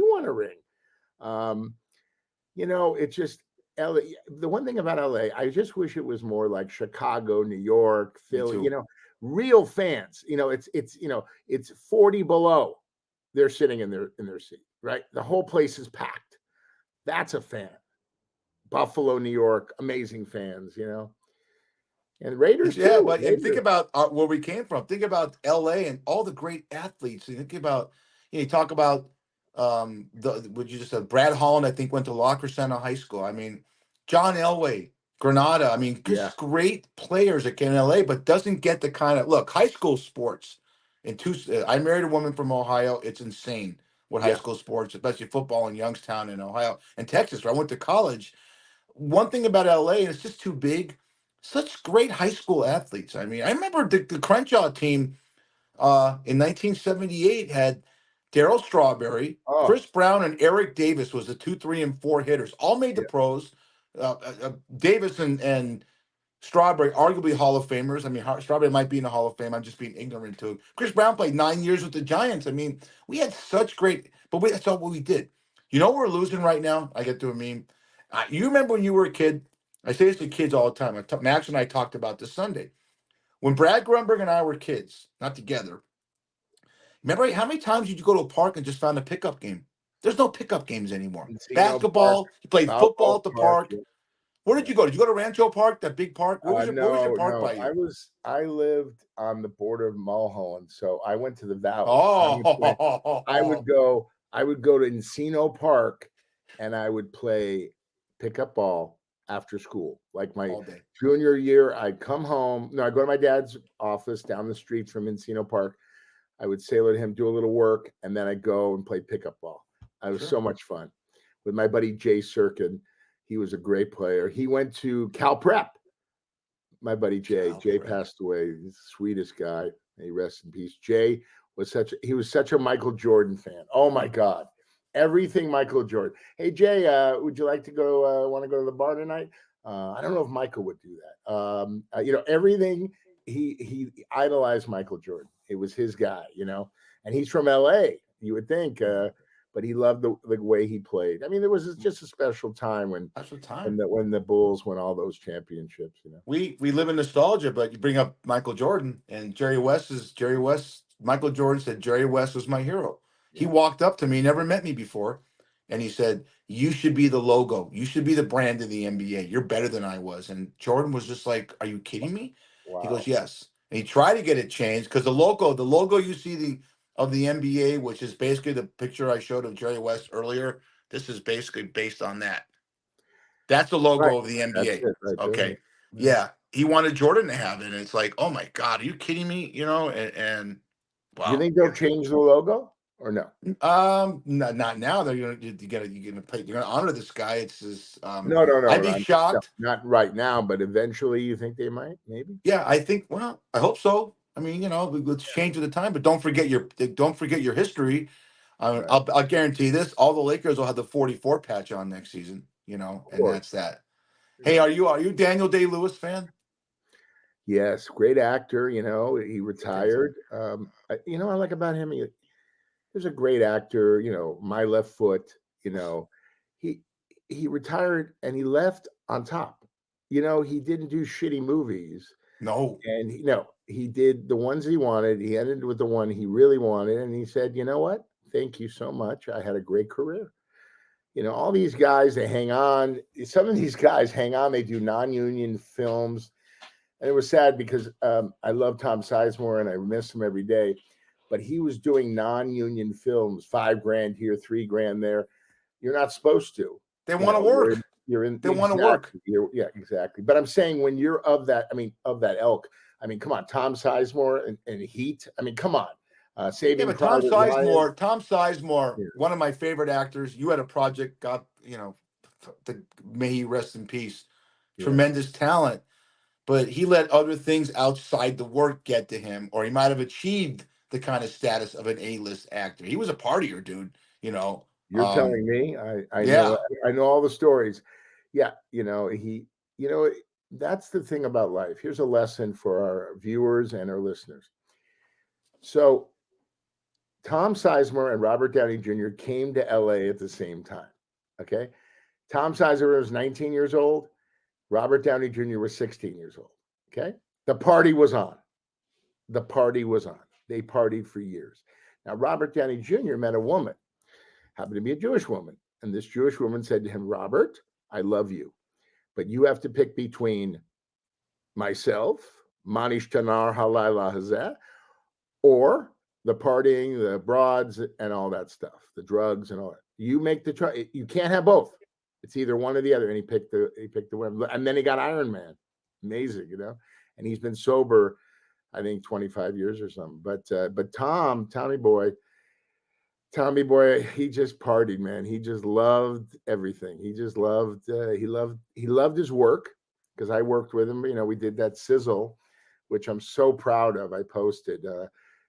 just LA. The one thing about LA, I just wish it was more like Chicago, New York, Philly. Real fans. It's 40 below. They're sitting in their seat, right? The whole place is packed. That's a fan. Buffalo, New York, amazing fans. And Raiders Yeah, too. but Raiders. think about where we came from. Think about LA and all the great athletes. You think about, you talk about what you just said. Brad Holland, I think, went to La Crescenta High School. I mean, John Elway, Granada. I mean, just great players that came in LA, but doesn't get the kind of look. High school sports. I married a woman from Ohio. It's insane what high school sports, especially football in Youngstown in Ohio and Texas, where I went to college. One thing about LA, and it's just too big. Such great high school athletes. I mean, I remember the Crenshaw team in 1978 had Darryl Strawberry, Chris Brown, and Eric Davis was the 2, 3, and 4 hitters. All made the pros. Davis and Strawberry, arguably Hall of Famers. I mean, Strawberry might be in the Hall of Fame. I'm just being ignorant to it. Chris Brown played 9 years with the Giants. I mean, we had such great, but that's not what we did. You know what we're losing right now? I get to a meme. You remember when you were a kid? I say this to kids all the time. Max and I talked about this Sunday. When Brad Grunberg and I were kids, not together, remember how many times did you go to a park and just found a pickup game? There's no pickup games anymore. Basketball, you played football at the park. Where did you go? Did you go to Rancho Park, that big park? What was your park by you? I lived on the border of Mulholland, so I went to the valley. I would go to Encino Park, and I would play pickup ball after school. Like my junior year, I'd come home. No, I'd go to my dad's office down the street from Encino Park. I would sailor to him, do a little work, and then I'd go and play pickup ball. It was so much fun with my buddy Jay Sirkin. He was a great player. He went to Cal Prep. My buddy Jay. Jay passed away. He's the sweetest guy. May he rest in peace. Jay was such a Michael Jordan fan. Oh my God. Everything Michael Jordan. Hey Jay, would you like to go? Want to go to the bar tonight? I don't know if Michael would do that. Everything. He idolized Michael Jordan. It was his guy. And he's from LA. You would think, but he loved the way he played. I mean, there was just a special time when the Bulls won all those championships. We live in nostalgia, but you bring up Michael Jordan and Jerry West. Michael Jordan said Jerry West was my hero. He walked up to me, never met me before, and he said, "You should be the logo. You should be the brand of the NBA. You're better than I was." And Jordan was just like, "Are you kidding me?" Wow. He goes, "Yes." And he tried to get it changed because the logo you see of the NBA, which is basically the picture I showed of Jerry West earlier. This is basically based on that. That's the logo of the NBA. Okay. Yeah. He wanted Jordan to have it. And it's like, oh my God, are you kidding me? And wow. Do you think they'll change the logo or no? Not now. You're gonna honor this guy. It's just no. I'd be shocked. Not right now, but eventually you think they might, maybe? Yeah, I think, well, I hope so. I mean, let's change with the time, but don't forget your history. I'll guarantee this: all the Lakers will have the 44 patch on next season. And that's that. Hey, are you Daniel Day-Lewis fan? Yes, great actor. He retired. I like about him. He's a great actor. My Left Foot. He retired and he left on top. He didn't do shitty movies. No, and he did the ones he wanted. He ended with the one he really wanted, and he said, "You know what? Thank you so much. I had a great career." All these guys, they hang on. Some of these guys hang on. They do non-union films, and it was sad because I love Tom Sizemore and I miss him every day, but he was doing non-union films, $5,000 here, $3,000 there. You're not supposed to. They want to work. They want to work. Yeah, exactly. But I'm saying when you're of that ilk, come on, Tom Sizemore and Heat. Come on. Saving Tom Sizemore, one of my favorite actors. You had a project, may he rest in peace. Tremendous talent. but he let other things outside the work get to him, or he might have achieved the kind of status of an A-list actor. He was a partier, dude. You know. You're telling me? Yeah. I know all the stories. Yeah, that's the thing about life. Here's a lesson for our viewers and our listeners. So Tom Sizemore and Robert Downey Jr. came to LA at the same time. Okay. Tom Sizemore was 19 years old. Robert Downey Jr. was 16 years old. Okay. The party was on. They partied for years. Now, Robert Downey Jr. met a woman, happened to be a Jewish woman. And this Jewish woman said to him, Robert, I love you, but you have to pick between myself, Manish Tanar Halayla Hazeh, or the partying, the broads, and all that stuff, the drugs and all that. You make the choice. You can't have both. It's either one or the other. And he picked the women. And then he got Iron Man. Amazing, And he's been sober, I think, 25 years or something. But Tommy boy, he just partied, man. He just loved everything. He just loved. He loved his work, because I worked with him. We did that Sizzle, which I'm so proud of. I posted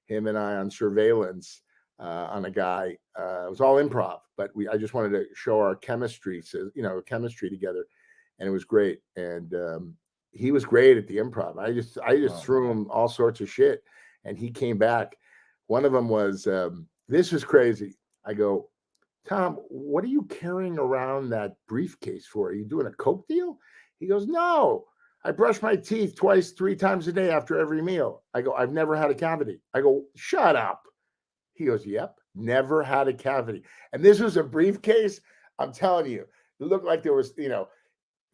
him and I on Surveillance on a guy. It was all improv, but I just wanted to show our chemistry, chemistry together, and it was great. And he was great at the improv. I just threw him all sorts of shit, and he came back. One of them was, this was crazy. I go, Tom, what are you carrying around that briefcase for? Are you doing a coke deal? He goes, no. I brush my teeth 3 times a day after every meal. I go, I've never had a cavity. I go, shut up. He goes, yep, never had a cavity. And this was a briefcase. I'm telling you, it looked like there was,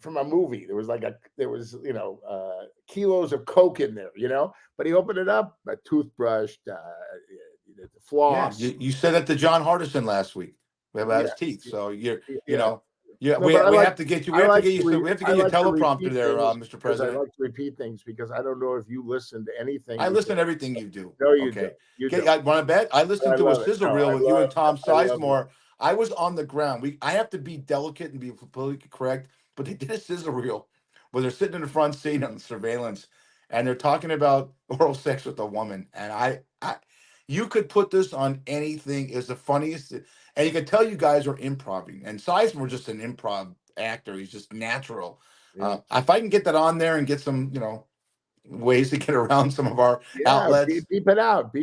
from a movie. There was kilos of coke in there, But he opened it up, a toothbrush, the floss. Yeah, you said that to John Hardison last week about his teeth. So Yeah, No, we have to get you. We have to get you a teleprompter there, Mr. I President. like to repeat things because I don't know if you listen to anything. I listen to everything you do. No, you okay. don't. You Okay, don't. want to bet? I listened to a sizzle reel with you and Tom Sizemore. it. I was on the ground. I have to be delicate and be politically correct, but they did a sizzle reel where they're sitting in the front seat on Surveillance, and they're talking about oral sex with a woman. And you could put this on anything. It's the funniest, and you can tell you guys are improving. And Sizemore just an improv actor. He's just natural. Yeah. If I can get that on there and get some, ways to get around some of our outlets. Beep it out.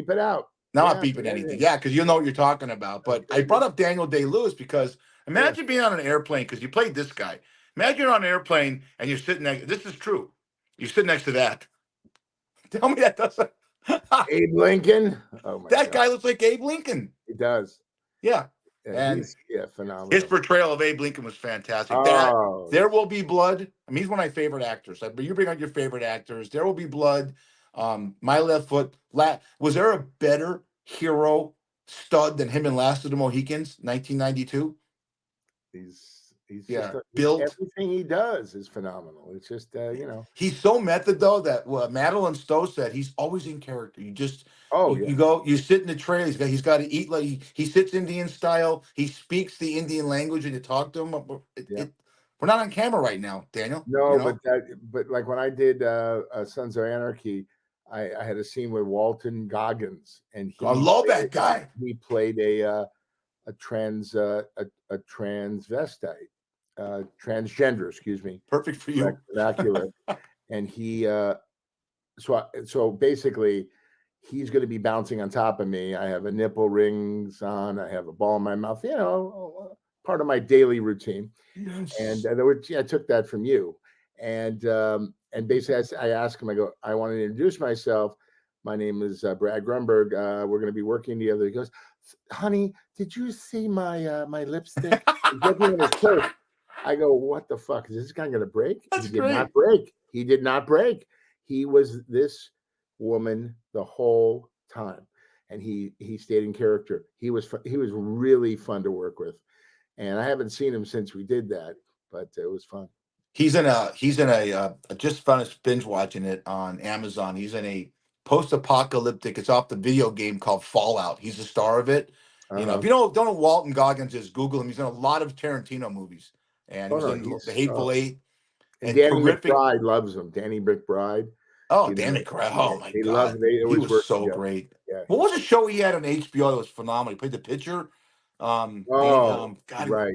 Not beeping anything. Yeah, because you know what you're talking about. But I brought up Daniel Day-Lewis because imagine being on an airplane, because you played this guy. Imagine you're on an airplane and you're sitting next. This is true. You're sitting next to that. Tell me that doesn't. Abe Lincoln. Oh my that guy looks like Abe Lincoln. He does. Yeah. And he's phenomenal. His portrayal of Abe Lincoln was fantastic. There Will Be Blood. I mean, he's one of my favorite actors. But you bring out your favorite actors. There Will Be Blood. My Left Foot. Was there a better hero stud than him in Last of the Mohicans, 1992? He's built. Everything he does is phenomenal. It's just He's so method though that Madeline Stowe said he's always in character. You just you sit in the trailer. He's got to eat like he sits Indian style. He speaks the Indian language, and you talk to him. We're not on camera right now, Daniel. No, but like when I did Sons of Anarchy, I had a scene with Walton Goggins, and I love that guy. He played a transvestite, transgender, excuse me. Perfect for you. Vernacular. And he, so basically, he's going to be bouncing on top of me. I have a nipple rings on. I have a ball in my mouth. Part of my daily routine. Yes. And I took that from you. And basically, I asked him. I go, I want to introduce myself. My name is Brad Grunberg. We're going to be working together. He goes, honey, did you see my my lipstick? I go, what the fuck? Is this guy going to break? That's He did not break. He was this woman the whole time, and he stayed in character. He was really fun to work with, and I haven't seen him since we did that, but it was fun. He's in a just finished binge watching it on Amazon. He's in a post-apocalyptic. It's off the video game called Fallout. He's the star of it. If you don't know Walton Goggins is, Google him. He's in a lot of Tarantino movies, and he's in The Hateful Eight. And and Danny terrific. McBride loves him. Danny McBride. Oh, You damn know, it, Craig. Oh my they love. God. They He always was work so together. great. Yeah. What was the show he had on HBO that was phenomenal? He played the pitcher. Oh, God, right.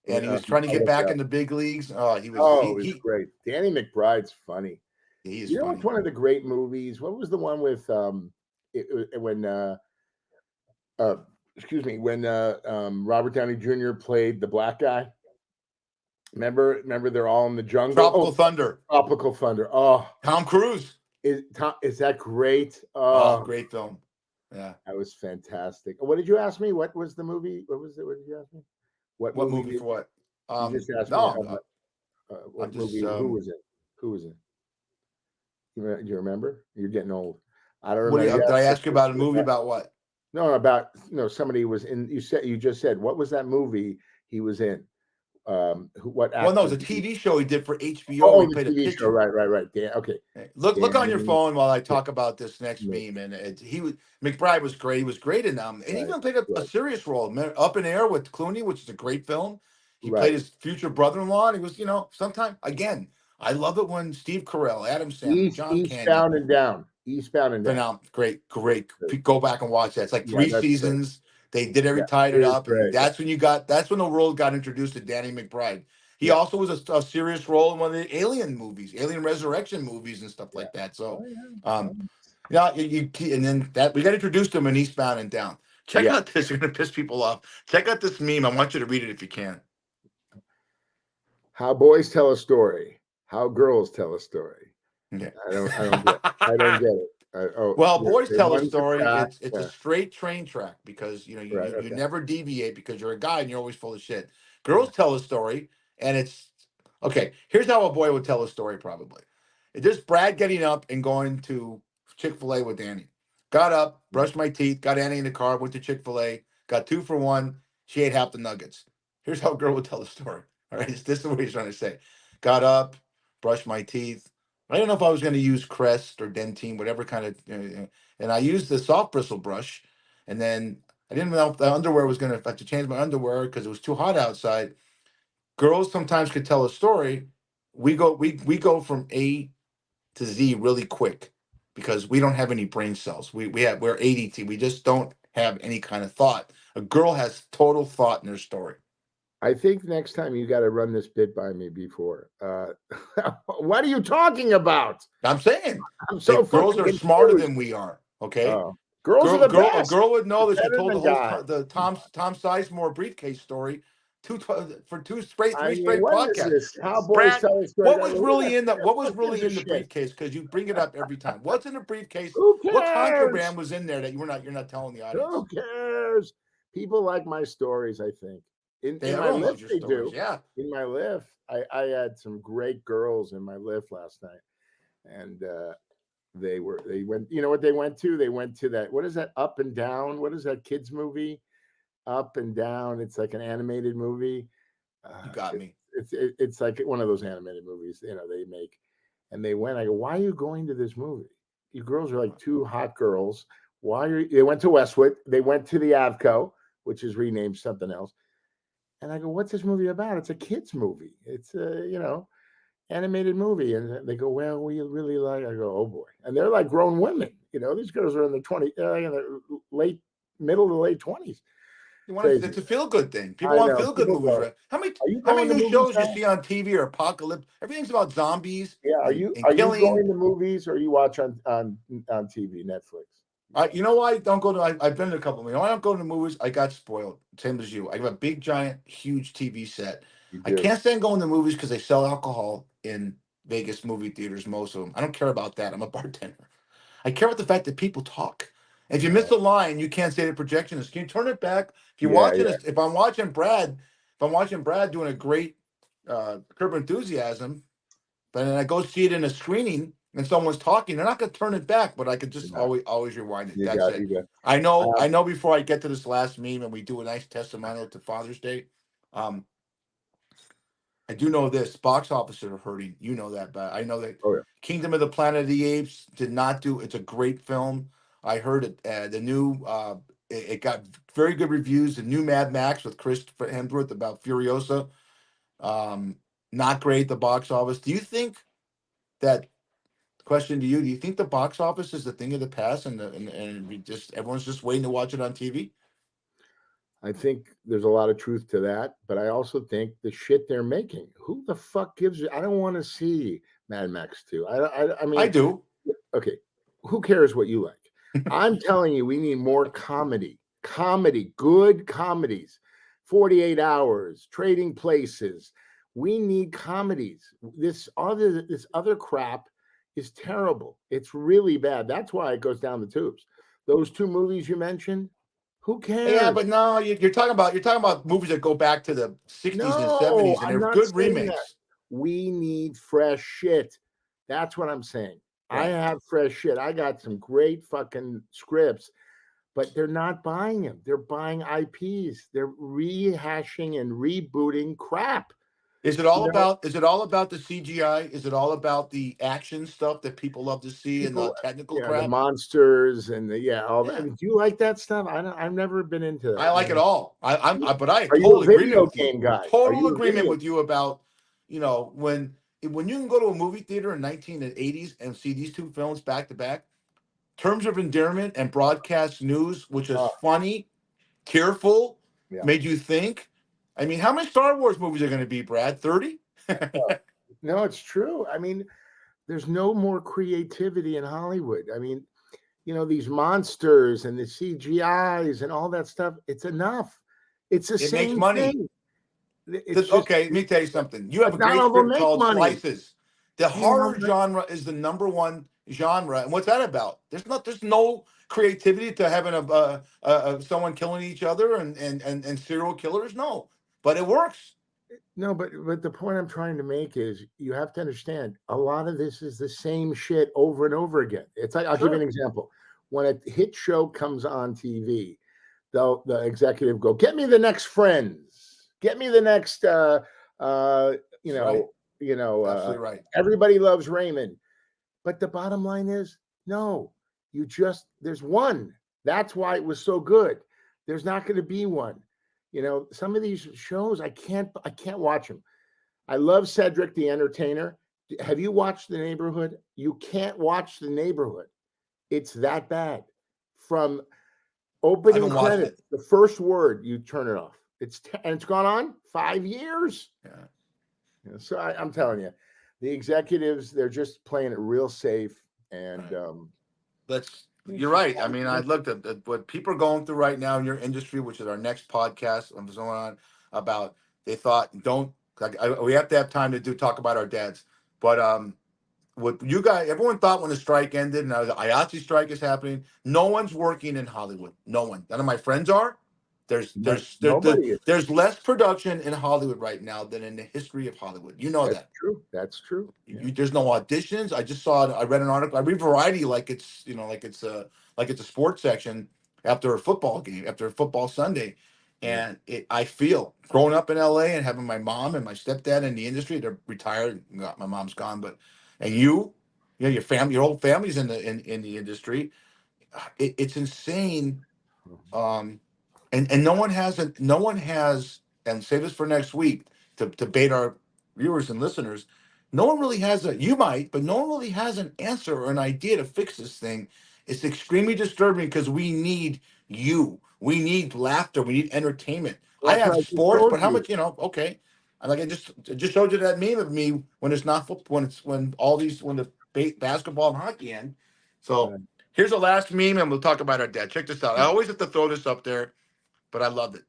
and he was trying to I'll get look it back up. in the big leagues. Oh, he was Oh, it's great. Danny McBride's funny. he is You know what's funny. one of the great movies? What was the one with when uh excuse me, when Robert Downey Jr. played the black guy? Remember they're all in the jungle. Tropical Thunder. Tropical Thunder. Oh, Tom Cruise. is that great? Oh, Oh, great film. Yeah. that was fantastic. What did you ask me? What was the movie? What was it? What did you ask me? What What movie movie for what? you just asked me? No, What I'm just movie? Who was it? Who was it? Do you remember? You're getting old. I don't what do remember. you, did I asked ask you about a movie about what? No, about somebody was in. You just said what was that movie he was in? What actor? Well, no, it's a TV show he did for HBO. Oh, He the played a TV show. pitcher. Right. Yeah, okay. Look on your Danny- phone while I talk about this next Yeah. meme. And he was McBride was great. He was great in and he Right, even played a right. serious role. Up in Air with Clooney, which is a great film. He Right. played his future brother-in-law, and he was, sometime again. I love it when Steve Carell, Adam Sandler, John Candy. Eastbound and Down. Eastbound and Down. Phenomenal. Great. Go back and watch that. It's like three that's great. seasons. They did Yeah, tied it it is up, great, and that's when the world got introduced to Danny McBride. He Yeah. also was a serious role in one of the Alien movies, Alien Resurrection movies, and stuff like that. So, and then that we got introduced to him in Eastbound and Down. Check out this. You're gonna piss people off. Check out this meme. I want you to read it if you can. How boys tell a story. How girls tell a story. Okay. I don't get it. Well, boys tell a one's story. track, It's a straight train track because you okay. never deviate because you're a guy and you're always full of shit. Girls tell a story, and it's okay. Here's how a boy would tell a story probably. It's just Brad getting up and going to Chick-fil-A with Annie. Got up, brushed my teeth, got Annie in the car, went to Chick-fil-A, got 2 for $1. She ate half the nuggets. Here's how a girl would tell the story. All right, this is what he's trying to say. Got up, brushed my teeth. I didn't know if I was going to use Crest or Dentine, whatever kind of, and I used the soft bristle brush, and then I didn't know if the underwear was going to have to change my underwear because it was too hot outside. Girls sometimes could tell a story. We go from A to Z really quick because we don't have any brain cells. We're ADT. We just don't have any kind of thought. A girl has total thought in her story. I think next time you got to run this bit by me before. What are you talking about? I'm saying I'm so girls are smarter than we are. Okay, girls are the best. A girl would know that she Better told than the Tom Sizemore briefcase story for three straight what is podcasts. this? How boys Brad, tell a story. what was really in the Shit. briefcase? Because you bring it up every time. What's in the briefcase? Who cares? What contraband was in there that you're not telling the audience? Who cares? People like my stories, I think. In my lift, they do. Yeah. In my lift, I had some great girls in my lift last night, and they went. You know what they went to? They went to that. What is that? Up and Down. What is that kids movie? Up and Down. It's like an animated movie. You got me. It's like one of those animated movies. They make, and they went. I go, why are you going to this movie? You girls are like 2 hot girls. Why are you? They went to Westwood. They went to the Avco, which is renamed something else. And I go, what's this movie about? It's a kid's movie. It's a, animated movie. And they go, well, we really like, I go, oh boy. And they're like grown women. These girls are in the middle to late 20s. It's a feel-good thing. People want feel-good movies, right? How many new shows you see on TV are apocalypse? Everything's about zombies. Yeah, are you going to movies or you watch on TV, Netflix? You know why I don't go to? I've been to a couple of them. I don't go to the movies. I got spoiled, same as you. I have a big, giant, huge TV set. I can't stand going to movies because they sell alcohol in Vegas movie theaters. Most of them. I don't care about that. I'm a bartender. I care about the fact that people talk. And if you miss a line, you can't say the projectionist. Can you turn it back? If you're watching this, if I'm watching Brad doing a great Curb Enthusiasm, but then I go see it in a screening. And someone's talking, they're not going to turn it back, but I could just always rewind it. That's it. I know. Before I get to this last meme, and we do a nice testimonial to Father's Day. I do know this: box offices are hurting. You know that, but I know that Kingdom of the Planet of the Apes did not do. It's a great film. I heard it. The new it got very good reviews. The new Mad Max with Chris Hemsworth about Furiosa. not great at the box office. Do you think that? Question to you: do you think the box office is the thing of the past, and we just everyone's just waiting to watch it on TV? I think there's a lot of truth to that, but I also think the shit they're making. Who the fuck gives I don't want to see Mad Max 2. I I mean, do. okay, who cares what you like? I'm telling you, we need more comedy. Comedy, good comedies. 48 Hours, Trading Places. We need comedies. This other crap is terrible. It's really bad. That's why it goes down the tubes. Those two movies you mentioned, who cares? Yeah, but no, you're talking about movies that go back to the 60s and No, 70s, and I'm they're not good saying that. remakes. We need fresh shit. That's what I'm saying. I Right. have fresh shit. I got some great fucking scripts, but they're not buying them. They're buying IPs. They're rehashing and rebooting crap. Is it all about the CGI? Is it all about the action stuff that people love to see and the People, technical the crap? monsters and all that. Yeah. I mean, do you like that stuff? I've never been into that. I like it all. But I Are you total a agreement video with you. game guy? Are Total you a agreement video? with you about, when you can go to a movie theater in 1980s and see these two films back to back, Terms of Endearment and Broadcast News, which is funny, tearful, Yeah. made you think. I mean, how many Star Wars movies are going to be, Brad? 30? No, it's true. I mean, there's no more creativity in Hollywood. I mean, these monsters and the CGIs and all that stuff, it's enough. It's the It makes same money. thing. It's just, Okay, let me tell you something. You have a but not great all of them script make called money. Slices. The horror genre is the number one genre, and what's that about? There's no creativity to having someone killing each other and serial killers. No, but it works. No, but the point I'm trying to make is you have to understand a lot of this is the same shit over and over again. It's like I'll give you an example. When a hit show comes on TV, the executive go, get me the next Friends, get me the next Absolutely right. Everybody Loves Raymond. But the bottom line is no, there's one. That's why it was so good. There's not going to be one. Some of these shows I can't watch them. I love Cedric the Entertainer. Have you watched The Neighborhood? You can't watch The Neighborhood. It's that bad. From opening credits, the first word, you turn it off. And it's gone on 5 years. Yeah. So I'm telling you, the executives, they're just playing it real safe. And you're right. I mean, I looked at what people are going through right now in your industry, which is our next podcast I'm going on about. They thought, we have to have time to talk about our dads. But what you guys, everyone thought when the strike ended and the IATSE strike is happening, no one's working in Hollywood. No one. None of my friends are. There's less production in Hollywood right now than in the history of Hollywood. You know that. True. That's true. There's no auditions. I read an article. I read Variety like it's a sports section after a football game, after a football Sunday. And I feel growing up in LA and having my mom and my stepdad in the industry, they're retired. My mom's gone, and your family, your whole family's in the industry. It's insane. And no one has, and save this for next week to bait our viewers and listeners. No one really has you might, but no one really has an answer or an idea to fix this thing. It's extremely disturbing because we need you. We need laughter. We need entertainment. I have sports, but how much, okay. I just showed you that meme of me when it's not football, when the basketball and hockey end. So here's the last meme and we'll talk about our dad. Check this out. I always have to throw this up there, but I loved it.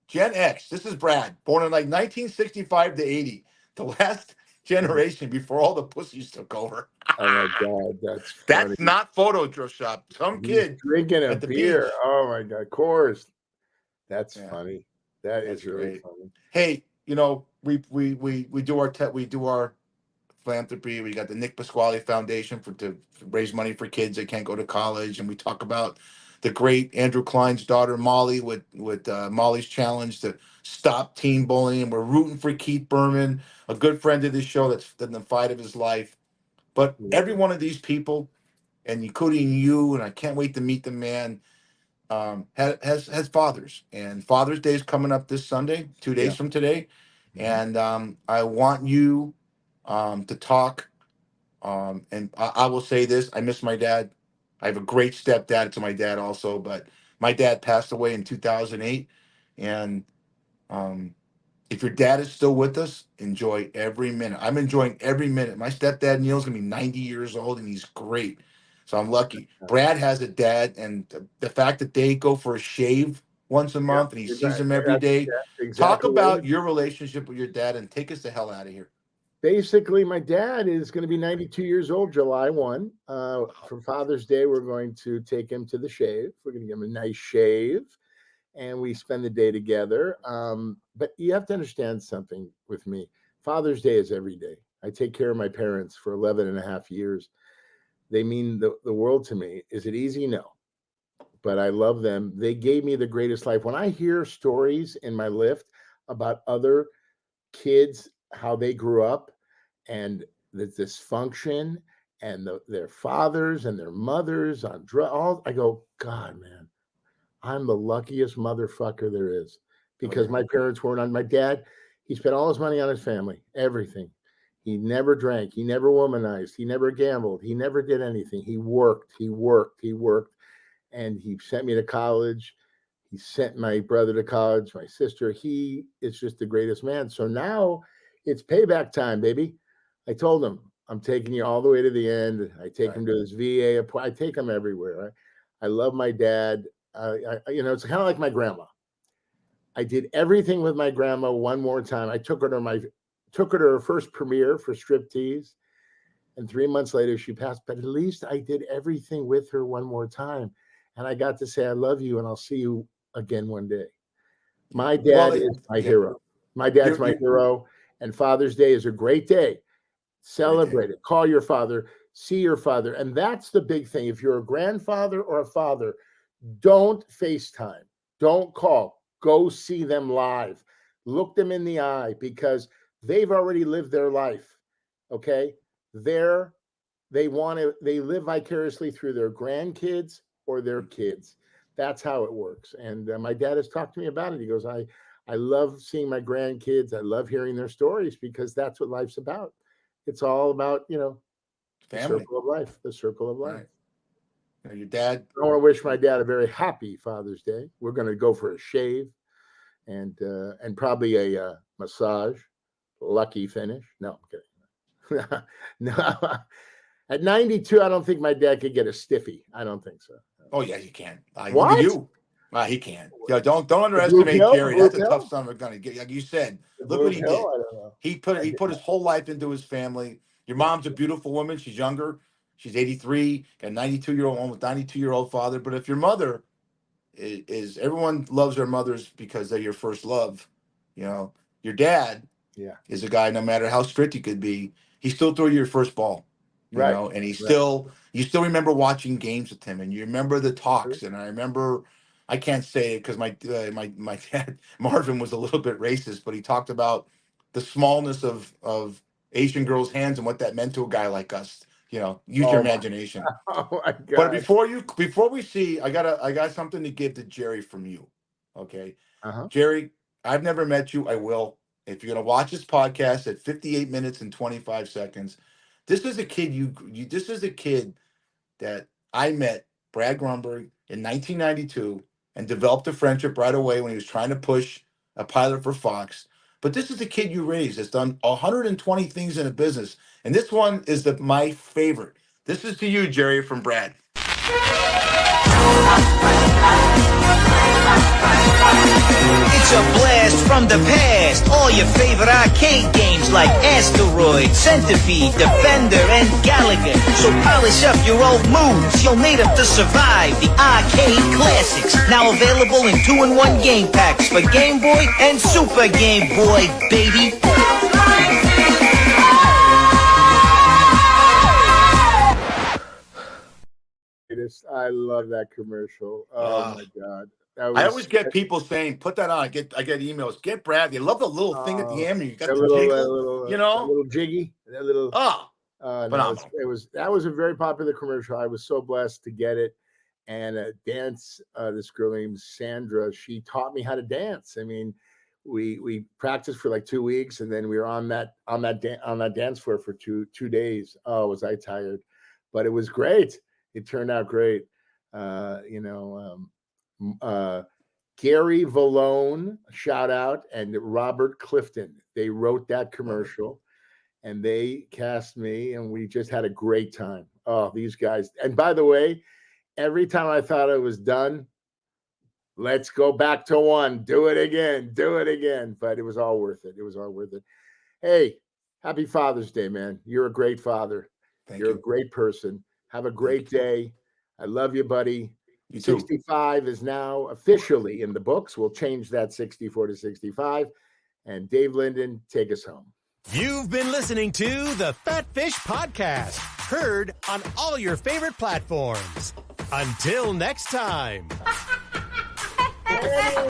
Gen X. This is Brad, born in 1965 to 80, the last generation before all the pussies took over. Oh my God, that's funny. That's not Photoshop. Some kid drinking a beer. Beach. Oh my God, of course. That's funny. That's really great. funny. Hey, we do our philanthropy. We got the Nick Pasquale Foundation to raise money for kids that can't go to college, and we talk about the great Andrew Klein's daughter Molly with Molly's Challenge to stop teen bullying. We're rooting for Keith Berman, a good friend of this show that's done the fight of his life. But every one of these people, and including you, and I can't wait to meet the man, has fathers. And Father's Day is coming up this Sunday, 2 days from today. And I want you to talk. And I will say this: I miss my dad. I have a great stepdad to my dad also, but my dad passed away in 2008. And um, if your dad is still with us, enjoy every minute. I'm enjoying every minute. My stepdad Neil's gonna be 90 years old, and he's great. So I'm lucky. Brad has a dad, and the fact that they go for a shave once a Yep, month, and he you're sees right. him every day. That's Talk exactly what it about is. your relationship with your dad, and take us the hell out of here. Basically, my dad is going to be 92 years old July 1. For Father's Day, we're going to take him to the shave. We're going to give him a nice shave, and we spend the day together. But you have to understand something with me. Father's Day is every day. I take care of my parents for 11 and a half years. They mean the world to me. Is it easy? No. But I love them. They gave me the greatest life. When I hear stories in my lift about other kids, how they grew up, and the dysfunction, and their fathers and their mothers on drugs, I go, God, man, I'm the luckiest motherfucker there is, because my parents weren't on. My dad, he spent all his money on his family, everything. He never drank. He never womanized. He never gambled. He never did anything. He worked. He worked. He worked. And he sent me to college. He sent my brother to college, my sister. He is just the greatest man. So now it's payback time, baby. I told him, I'm taking you all the way to the end. I take him to his VA. I take him everywhere. I love my dad. It's kind of like my grandma. I did everything with my grandma one more time. I took her to her first premiere for Striptease, and 3 months later she passed. But at least I did everything with her one more time, and I got to say I love you, and I'll see you again one day. My dad is my hero. My dad's my hero, and Father's Day is a great day. Celebrate it. Call your father. See your father, and that's the big thing. If you're a grandfather or a father, don't FaceTime. Don't call. Go see them live. Look them in the eye, because they've already lived their life. Okay? They live vicariously through their grandkids or their kids. That's how it works. And my dad has talked to me about it. He goes, I love seeing my grandkids. I love hearing their stories, because that's what life's about. It's all about, family. The circle of life. The circle of life. Right. Your dad. I want to wish my dad a very happy Father's Day. We're going to go for a shave and probably a massage. Lucky finish. No, I'm kidding. No. At 92, I don't think my dad could get a stiffy. I don't think so. Oh yeah, he can. What? Look at you. He can. Yeah, don't underestimate Jerry. That's a tough son of a gun to get. Like you said, look what he did. I don't know. He put his whole life into his family. Your mom's a beautiful woman. She's younger. She's 83, got a 92-year-old one with 92-year-old father. But if your mother is everyone loves their mothers because they're your first love. Your dad is a guy, no matter how strict he could be, he still threw you your first ball. Right. And you still remember watching games with him, and you remember the talks. And I remember, I can't say it because my dad Marvin was a little bit racist, but he talked about the smallness of Asian girls' hands and what that meant to a guy like us. Use your imagination. Oh my God. But before we see, I got something to give to Jerry from you. Okay. Jerry, I've never met you. I will. If you're gonna watch this podcast at 58 minutes and 25 seconds, this is a kid this is a kid that I met, Brad Grunberg, in 1992, and developed a friendship right away when he was trying to push a pilot for Fox. But this is the kid you raised that's done 120 things in a business. And this one is my favorite. This is to you, Jerry, from Brad. It's a blast from the past. All your favorite arcade games like Asteroid, Centipede, Defender, and Galaga. So polish up your old moves. You'll need them to survive the arcade classics. Now available in 2-in-1 game packs for Game Boy and Super Game Boy, baby. I love that commercial. Oh my God. I always get people saying, "Put that on." I get emails. Get Brad. They love the little thing at the end. You got the jiggle, little jiggy. That little. That was a very popular commercial. I was so blessed to get it. And dance. This girl named Sandra. She taught me how to dance. I mean, we practiced for like 2 weeks, and then we were on that dance floor for two days. Oh, was I tired? But it was great. It turned out great. Gary Valone, shout out, and Robert Clifton. They wrote that commercial, and they cast me, and we just had a great time. Oh, these guys! And by the way, every time I thought I was done, let's go back to one. Do it again. But it was all worth it. Hey, happy Father's Day, man. You're a great father. You're a great person. Have a great day. I love you, buddy. You too. 65 is now officially in the books. We'll change that 64 to 65. And Dave Linden, take us home. You've been listening to the Fat Fish Podcast, heard on all your favorite platforms. Until next time.